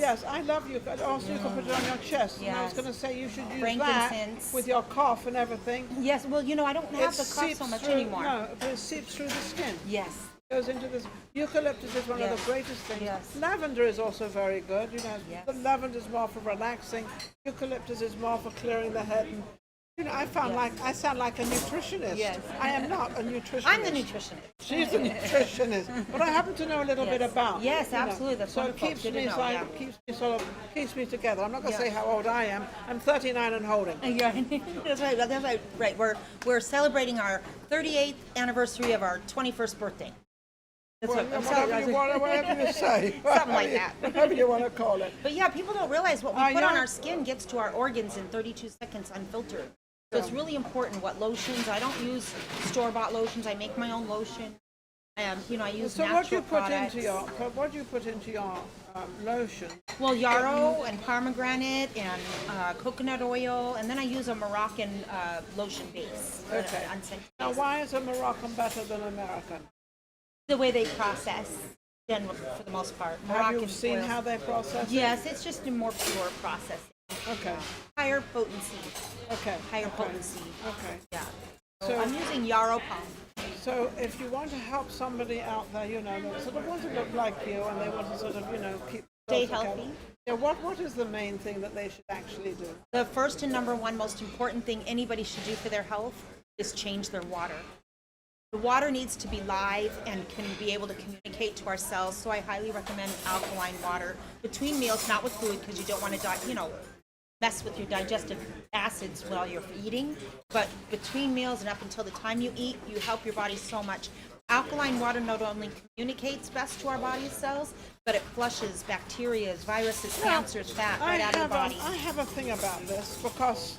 Yes, I love eucalyptus. Also, you can put it on your chest. And I was Yes. going to say you should use Frankincense. that with your cough and everything. Yes, well, you know, I don't have the cough seeps so much through, anymore. No, but it seeps through the skin. Yes. Goes into this. Eucalyptus is one of Yes. the greatest things. Yes. Lavender is also very good. You know, Yes. the lavender is more for relaxing. Eucalyptus is more for clearing the head. And, you know, I sound like a nutritionist. Yes. I am not a nutritionist. I'm the nutritionist. She's a nutritionist, but I happen to know a little bit about. Yes, you know. absolutely. That's so it wonderful. keeps Good to me know, like, yeah. keeps me together. I'm not going to Yeah. say how old I am. I'm 39 and holding. Yeah, that's right. That's right. Right. We're celebrating our 38th anniversary of our 21st birthday. That's Well, what I'm whatever you say. Something like that. Whatever you want to call it. But yeah, people don't realize what we Oh, put on yeah? our skin gets to our organs in 32 seconds unfiltered. So it's really important what lotions. I don't use store-bought lotions. I make my own lotion. You know, I use So natural what do you put products. into your lotion? Well, yarrow and pomegranate and coconut oil, and then I use a Moroccan lotion base. Okay. Unscented Now, base. why is a Moroccan better than American? The way they process, generally, for the most part. Have you Moroccan seen oils. how they process it? Yes, it's just a more pure processing. Okay. Higher potency. Okay. Higher okay. potency. Okay. Yeah. So- So I'm using yarrow palm. So if you want to help somebody out there, you know, that sort of want to look like you and they want to sort of, you know, keep Stay themselves together, healthy. Yeah, what is the main thing that they should actually do? The first and number one most important thing anybody should do for their health is change their water. The water needs to be live and can be able to communicate to our cells, so I highly recommend alkaline water between meals, not with food, because you don't want to, mess with your digestive acids while you're eating. But between meals and up until the time you eat, you help your body so much. Alkaline water not only communicates best to our body's cells, but it flushes bacteria, viruses, cancers, fat right out of the body. I have a thing about this because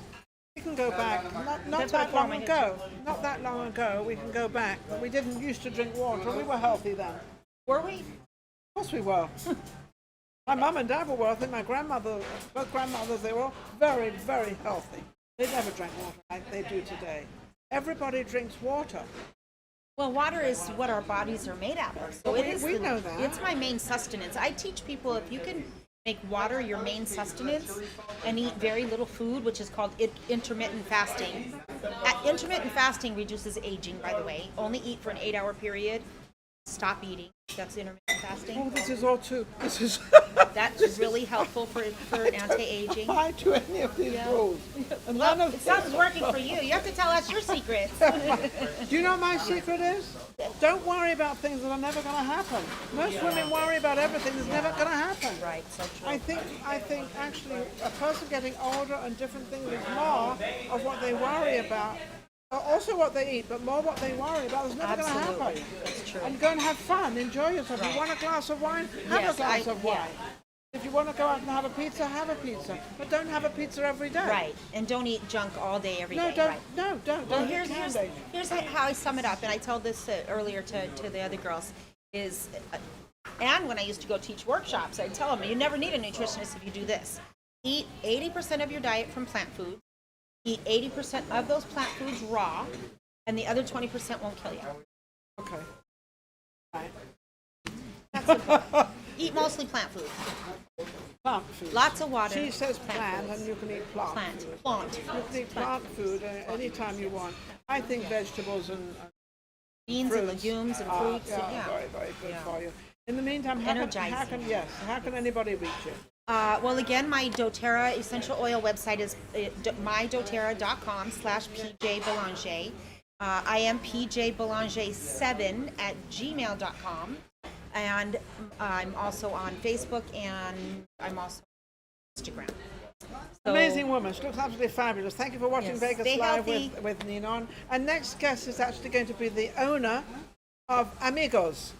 we can go back, not That's that what long I hit ago. Not that long ago, we can go back. We didn't used to drink water. We were healthy then. Were we? Of course we were. My mum and dad were wealthy. My grandmother, both grandmothers, they were all very, very healthy. They never drank water like they do today. Everybody drinks water. Well, water is what our bodies are made out of. So Well, it is. we know that. It's my main sustenance. I teach people if you can make water your main sustenance and eat very little food, which is called intermittent fasting. Intermittent fasting reduces aging, by the way. Only eat for an 8-hour period. Stop eating. That's intermittent fasting. Oh, this is all too. This is. That's really helpful for anti-aging. Apply to any of these rules. And none Well, of it sounds working for you. You have to tell us your secrets. Do you know what my secret is? Don't worry about things that are never going to happen. Most women worry about everything that's never going to happen. Right, so true. I think actually a person getting older and different things is more of what they worry about. Also what they eat, but more what they worry about is never going to happen. Absolutely. That's true. And go and have fun, enjoy yourself. If you want a glass of wine, have Yes, a glass of wine. yeah. If you want to go out and have a pizza, have a pizza. But don't have a pizza every day. Right, and don't eat junk all day, every day. No, don't. Right. No, don't. Well, Don't eat here's candy. how I sum it up, and I told this earlier to the other girls, is And when I used to go teach workshops, I'd tell them, you never need a nutritionist if you do this. Eat 80% of your diet from plant foods. Eat 80% of those plant foods raw, and the other 20% won't kill you. Okay. Right. That's simple. Eat mostly plant food. Plant food. Lots of water. She says plant, and you can eat plant. Plant. Food. Plant. You can eat plant food anytime you want. I think vegetables and beans fruits and legumes and fruits. are very, very good for you. In the meantime, how can anybody reach you? Well, again, my doTERRA essential oil website is mydoterra.com/PJ Belanger. I am PJ Belanger7@gmail.com. And I'm also on Facebook, and I'm also on Instagram. So, amazing woman. She looks absolutely fabulous. Thank you for watching Yes. Vegas Stay Live healthy. with Ninon. And next guest is actually going to be the owner of Amigos.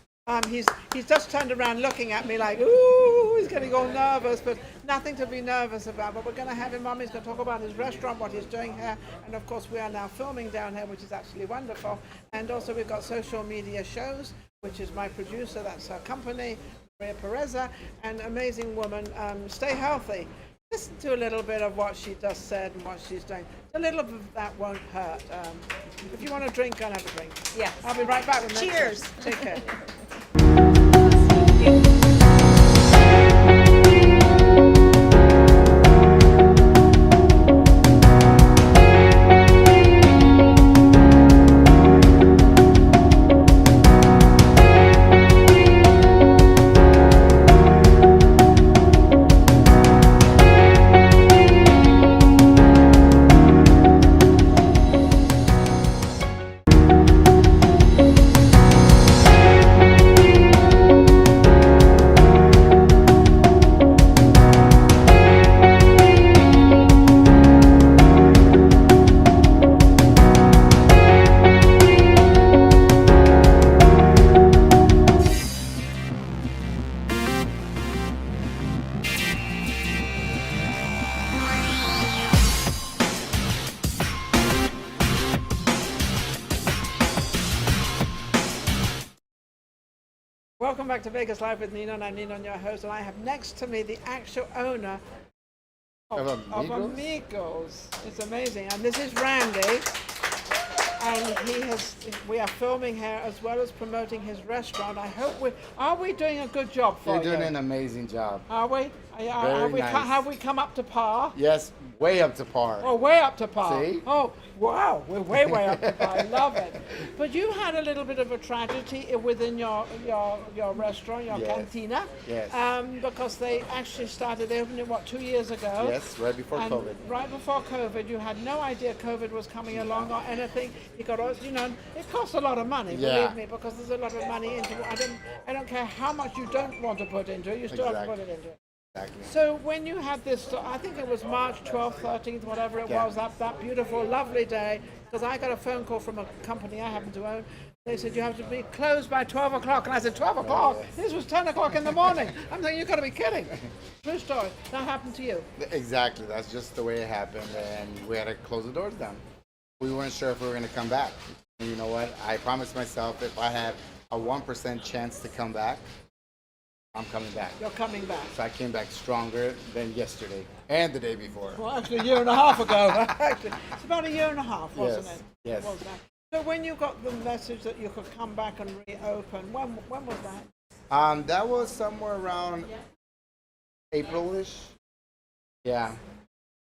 He's just turned around looking at me like, ooh, he's getting all nervous, but nothing to be nervous about. But we're going to have him on. He's going to talk about his restaurant, what he's doing here. And of course, we are now filming down here, which is absolutely wonderful. And also we've got social media shows, which is my producer. That's her company, Pureza, an amazing woman. Stay healthy. Listen to a little bit of what she just said and what she's doing. A little of that won't hurt. If you want a drink, go and have a drink. Yes. I'll be right back with next Cheers. one. Take care. Welcome back to Vegas Live with Ninon. I'm Ninon, your host, and I have next to me the actual owner of Amigos. It's amazing. And this is Randy. And we are filming here as well as promoting his restaurant. I hope are we doing a good job for you? You're doing an amazing job. Are we? Have we come up to par? Yes, way up to par. Oh, way up to par. See? Oh, wow. We're way up to par. I love it. But you had a little bit of a tragedy within your restaurant, your cantina. Yes. Because they actually started opening, 2 years ago? Yes, right before COVID. Right before COVID. You had no idea COVID was coming along or anything. You got, it costs a lot of money, believe me, because there's a lot of money into it. I don't care how much you don't want to put into it, you still have to put it into it. Exactly. So when you had this, I think it was March 12th, 13th, whatever it was, that beautiful, lovely day, because I got a phone call from a company I happen to own. They said, you have to be closed by 12 o'clock. And I said, 12 o'clock? This was 10 o'clock in the morning. I'm thinking, you've got to be kidding. True story. That happened to you. Exactly. That's just the way it happened. And we had to close the doors down. We weren't sure if we were going to come back. And you know what? I promised myself if I had a 1% chance to come back, I'm coming back. You're coming back. So I came back stronger than yesterday and the day before. Well, actually, a year and a half ago. Actually, it's about a year and a half, wasn't it? Yes. Was that? So when you got the message that you could come back and reopen, when was that? That was somewhere around April-ish. Yeah.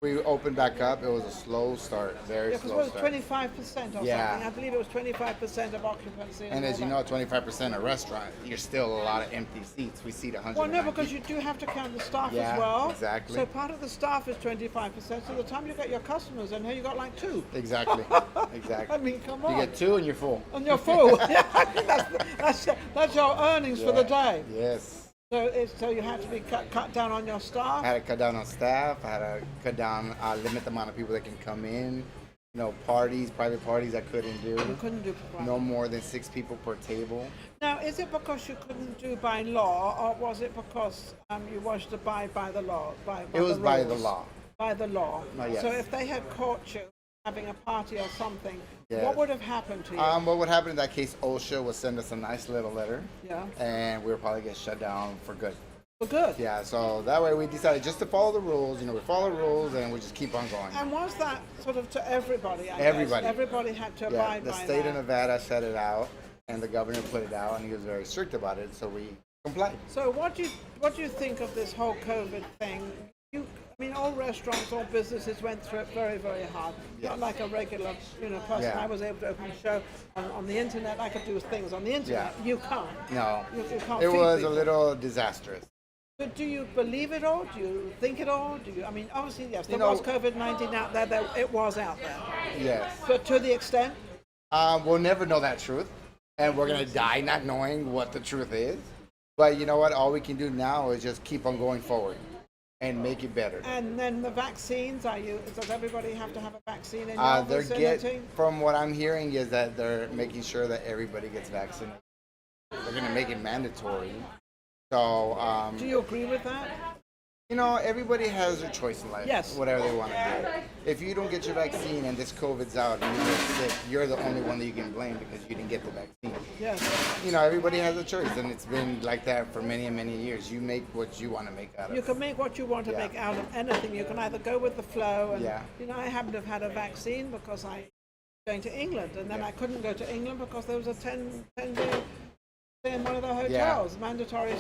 We opened back up. It was a slow start, very slow start. Because it was 25% or something. I believe it was 25% of occupancy. And as you know, 25% a restaurant, you're still a lot of empty seats. We seat 100. Well, no, because you do have to count the staff as well. Exactly. So part of the staff is 25%. So the time you get your customers in here, you got like 2. Exactly. Exactly. I mean, come on. You get 2 and you're full. And you're full. Yeah, that's your earnings for the day. Yes. So you had to be cut down on your staff? I had to cut down on staff. I had to cut down, limit the amount of people that can come in. Parties, private parties I couldn't do. You couldn't do private. No more than 6 people per table. Now, is it because you couldn't do by law, or was it because you wanted to abide by the law? It was by the law. By the law. Yes. So if they had caught you having a party or something, Yes. what would have happened to you? What would happen in that case? OSHA would send us a nice little letter, Yeah. and we would probably get shut down for good. For good. Yeah, so that way we decided just to follow the rules. We follow the rules, and we just keep on going. And was that sort of to everybody? I Everybody. guess? Everybody had to Yeah, abide the by state that. of Nevada set it out, and the governor put it out, and he was very strict about it, so we complied. So what do you think of this whole COVID thing? All restaurants, all businesses went through it very, very hard. Yes. Not like a regular, person. Yeah. I was able to open a show on the internet. I could do things on the internet. Yeah. You can't. No, You can't it feed was people. a little disastrous. But do you believe it all? Do you think it all? Obviously, yes, there You know- was COVID-19 out there. It was out there. Yes. But to the extent, We'll never know that truth, and we're gonna die not knowing what the truth is. But you know what? All we can do now is just keep on going forward and make it better. and then the vaccines, does everybody have to have a vaccine in your vicinity? From what I'm hearing is that they're making sure that everybody gets vaccinated. They're gonna make it mandatory. So, Do you agree with that? everybody has their choice in life. Yes. Whatever they want to do. If you don't get your vaccine and this COVID's out and you get sick, you're the only one that you can blame because you didn't get the vaccine. Yes. Everybody has a choice, and it's been like that for many and many years. You make what you want to make out of You it. can make what you want to Yeah. make out of anything. You can either go with the flow, and Yeah. I happen to have had a vaccine because I was going to England, and then I couldn't go to England because there was a 10-day stay in one of the hotels, mandatory.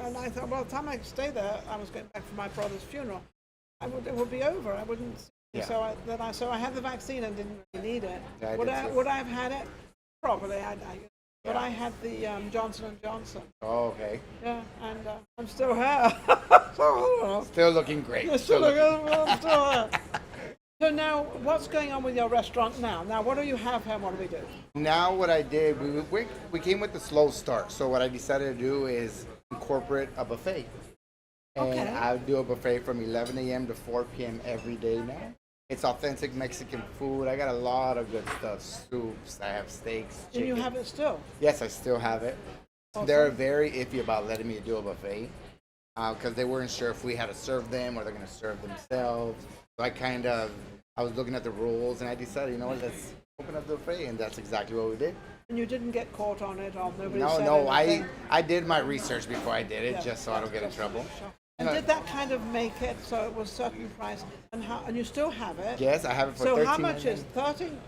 And I thought, well, by the time I stay there, I was going back for my brother's funeral. It would be over. I wouldn't. Yeah. So I had the vaccine and didn't really need it. Yeah, I would did I too. would I have had it? Probably. But Yeah. I had the Johnson and Johnson. Oh, okay. Yeah, and I'm still here. So I don't know. Still looking great. I'm still here. So now, what's going on with your restaurant now? Now, what do you have here? What do we do? Now what I did, we came with the slow start. So what I decided to do is incorporate a buffet. And Okay. I'll do a buffet from 11 a.m. to 4 p.m. every day now. It's authentic Mexican food. I got a lot of good stuff. Soups, I have steaks, And you chicken. have it still? Yes, I still have it. Awesome. They're very iffy about letting me do a buffet because they weren't sure if we had to serve them or they're going to serve themselves. So I was looking at the rules and I decided, let's open up the buffet, and that's exactly what we did. And you didn't get caught on it, or nobody No, said no, anything? I did my research before I did it, Yeah. just so I don't get in trouble. And did that kind of make it so it was certain price, and you still have it? Yes, I have it for So how $13.99. much is 13?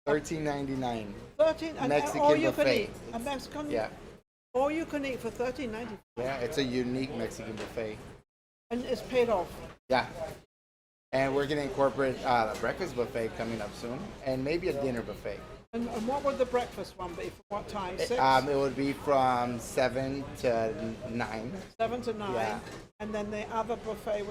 $13.99. 13 and Mexican all you can buffet. eat. A Mexican. Yeah, All you can eat for $13.90, yeah, it's a unique Mexican buffet. and it's paid off. Yeah. And we're going to incorporate a breakfast buffet coming up soon, and maybe a dinner buffet. And what would the breakfast one be? From what time? 6? It would be from 7 to 9. 7 to 9. Yeah. And then the other buffet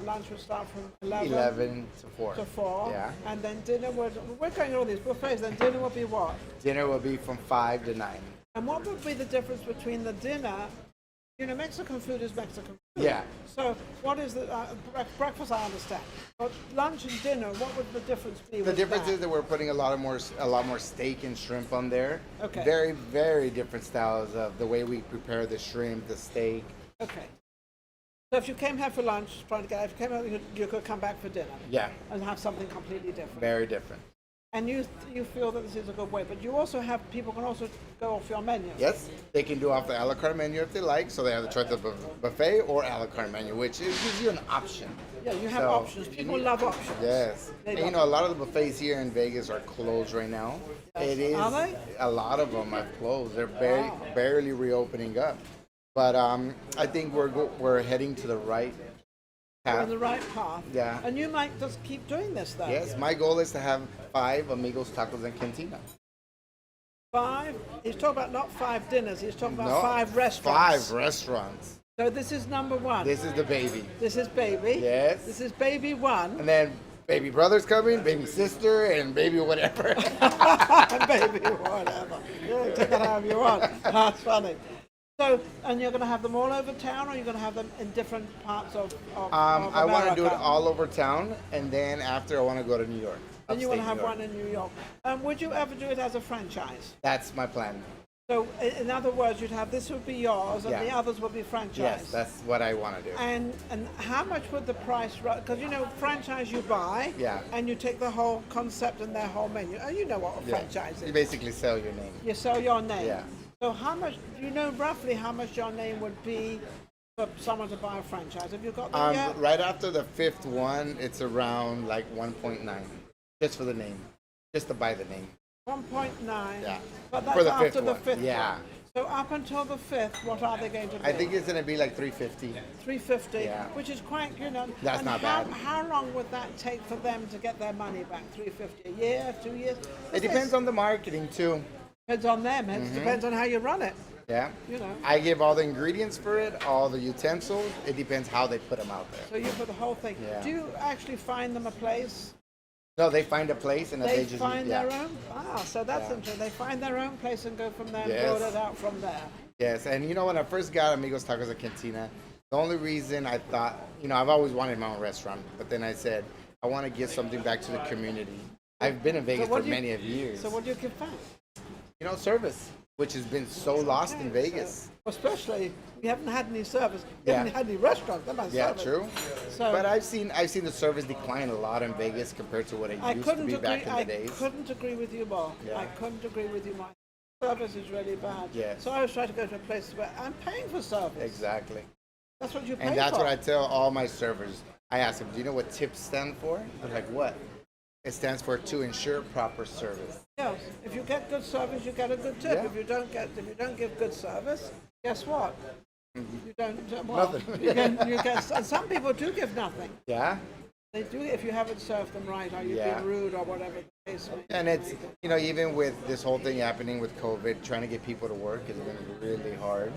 lunch would start from 11, 11 to 4. to 4. Yeah. And then dinner we're going to all these buffets, then dinner would be what? Dinner will be from 5 to 9. And what would be the difference between the dinner? Mexican food is Mexican food. Yeah. So what is the breakfast? I understand. But lunch and dinner, what would the difference be? The difference is that we're putting a lot more steak and shrimp on there. Okay. Very, very different styles of the way we prepare the shrimp, the steak. Okay. So if you came here for lunch, if you came here, you could come back for dinner. Yeah. And have something completely different. Very different. And you feel that this is a good way, but you also have people can also go off your menu. Yes, they can do off the a la carte menu if they like, so they have the choice of buffet or a la carte menu, which gives you an option. Yeah, you have So, options. People love options. Yes. They And, love a lot of the buffets here in Vegas are closed right now. It is. Are they? A lot of them have closed. They're Wow. barely reopening up. But I think we're heading to the right You're path. on the right path. Yeah. And you might just keep doing this though. Yes, my goal is to have 5 Amigos Tacos and Cantina. 5. He's talking about not 5 dinners. He's talking about No, 5 restaurants. 5 restaurants. So this is number 1. This is the baby. This is baby. Yes. This is baby 1. And then baby brother's coming, baby sister, and baby whatever. Baby whatever. Yeah, take it however you want. That's funny. So, and you're going to have them all over town, or you're going to have them in different parts of I want to do it America? all over town, and then after I want to go to New York. And you want to upstate have New York. one in New York. Would you ever do it as a franchise? That's my plan. So in other words, you'd have this would be yours, and Yeah. the others would be franchised. Yes, that's what I want to do. And how much would the price? Because franchise you buy, Yeah. and you take the whole concept and their whole menu. Oh, you know what a Yeah. franchise is. You basically sell your name. You sell your name. Yeah. So how much? Do you know roughly how much your name would be for someone to buy a franchise? Have you got that yet? Right after the 5th one, it's around like 1.9, just for the name, just to buy the name. 1.9. Yeah. But that's For the after fifth the one. 5th Yeah. one. So up until the 5th, what are they going to be? I think it's gonna be like 350. 350, Yeah. which is quite, That's and not how, bad. How long would that take for them to get their money back? 350 a year, 2 years? It depends on the marketing too. Depends on them. It depends on how you run it. Yeah. I give all the ingredients for it, all the utensils. It depends how they put them out there. So you put the whole thing. Yeah. Do you actually find them a place? No, they find a place and then They they just find yeah. their own? So that's Yeah. interesting. They find their own place and go from there and Yes. build it out from there. Yes, and when I first got Amigos Tacos at Cantina, the only reason I thought, I've always wanted my own restaurant, but then I said, I want to give something back to the community. I've been in Vegas for many of years. So what do you give back? Service, which has been so lost in Vegas. Especially, we haven't had any service. We Yeah. haven't had any restaurants. Yeah, service. true. So, But I've seen the service decline a lot in Vegas compared to what it used to be back in the days. I couldn't agree with you more. Yeah. I couldn't agree with you more. Service is really bad. Yes. So I was trying to go to a place where I'm paying for service. Exactly. That's what you pay And that's for. what I tell all my servers. I ask them, do you know what tips stand for? They're like, what? It stands for to ensure proper service. Yes. If you get good service, you get a good tip. Yeah. If you don't give good service, guess what? You don't. Nothing. You get. And some people do give nothing. Yeah? They do if you haven't served them right, or you've Yeah. been rude, or whatever the case may be. And it's, even with this whole thing happening with COVID, trying to get people to work has been really hard.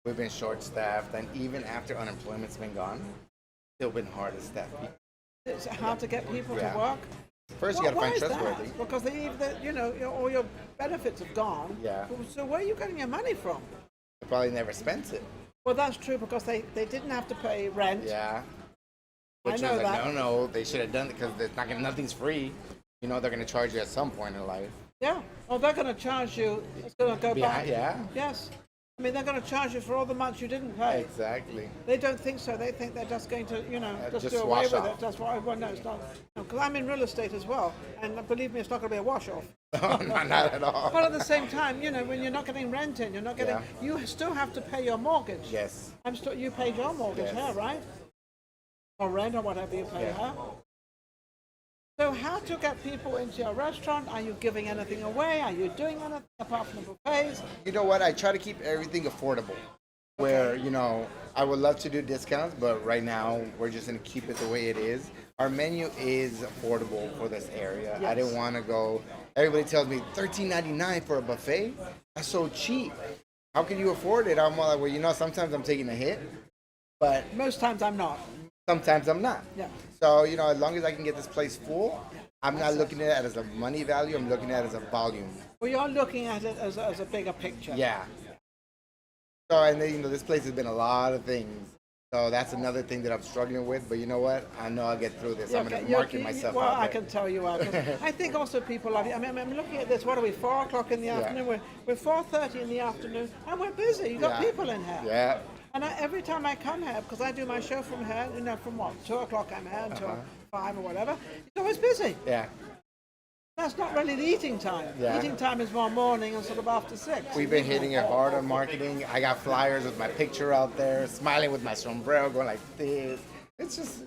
We've been short-staffed, and even after unemployment's been gone, it's still been hard to staff people. It's hard to get people Yeah. to work. First, you got to Why find is that? trustworthy. Because all your benefits have gone. Yeah. So where are you getting your money from? They probably never spent it. Well, that's true because they didn't have to pay rent. Yeah. I Which know was like, that. no, they should have done it because nothing's free. They're going to charge you at some point in life. Yeah. Well, they're going to charge you. It's going to go back. Yeah. Yes. I mean, they're going to charge you for all the months you didn't pay. Exactly. They don't think so. They think they're just going to, just just do away wash with off. it. That's why. Well, no, it's not. Because I'm in real estate as well, and believe me, it's not going to be a wash-off. No, not at all. But at the same time, when you're not getting rent in, you're not getting. Yeah. You still have to pay your mortgage. Yes. You paid your mortgage, Yes. her, right? Or rent or whatever you pay Yeah. her. So how to get people into your restaurant? Are you giving anything away? Are you doing anything apart from the buffets? You know what? I try to keep everything affordable. Where, I would love to do discounts, but right now we're just going to keep it the way it is. Our menu is affordable for this area. I didn't want to go. Everybody tells me $13.99 for a buffet. That's so cheap. How can you afford it? I'm like, well, sometimes I'm taking a hit, but Most times I'm not. sometimes I'm not. Yeah. So, as long as I can get this place full, I'm not looking at it as a money value. I'm looking at it as a volume. Well, you're looking at it as a bigger picture. Yeah. So, and then, this place has been a lot of things. So that's another thing that I'm struggling with. But you know what? I know I'll get through this. I'm going to market myself well, out there. I can tell you are. 'Cause I think also people love you. I mean, I'm looking at this. What are we, 4 o'clock in the afternoon? We're 4:30 in the afternoon, and we're busy. You've got people in here. Yeah. And every time I come here, because I do my show from here, from what, 2 o'clock I'm here until 5 or whatever, it's always busy. Yeah. That's not really the eating time. Yeah. Eating time is more morning and sort of after 6. We've been hitting it hard on marketing. I got flyers with my picture out there, smiling with my sombrero, going like this. It's just,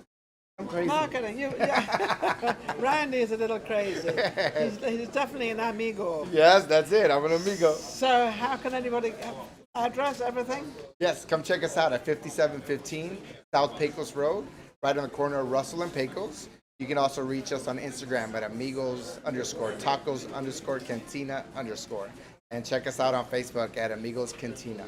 I'm crazy. Marketing. Randy is a little crazy. He's definitely an amigo. Yes, that's it. I'm an amigo. So how can anybody address everything? Yes, come check us out at 5715 South Pecos Road, right on the corner of Russell and Pecos. You can also reach us on Instagram at amigos_tacos_cantina_. And check us out on Facebook at Amigos Cantina.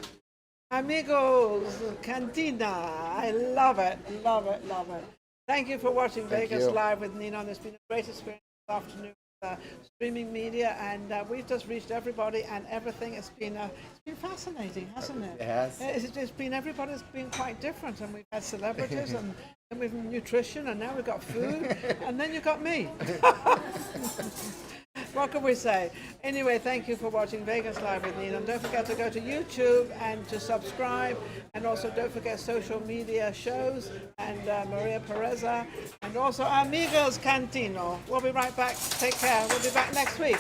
Amigos Cantina. I love it, love it, love it. Thank you for watching Thank Vegas you. Live with Ninon. It's been a great experience this afternoon. Streaming media, and we've just reached everybody and everything. It's been fascinating, hasn't it? Yes. It's been, everybody's been quite different, and we've had celebrities and we've nutrition, and now we've got food, and then you've got me. What can we say? Anyway, thank you for watching Vegas Live with Ninon. Don't forget to go to YouTube and to subscribe. And also don't forget social media shows and Maria Pureza. And also Amigos Cantino. We'll be right back. Take care. We'll be back next week.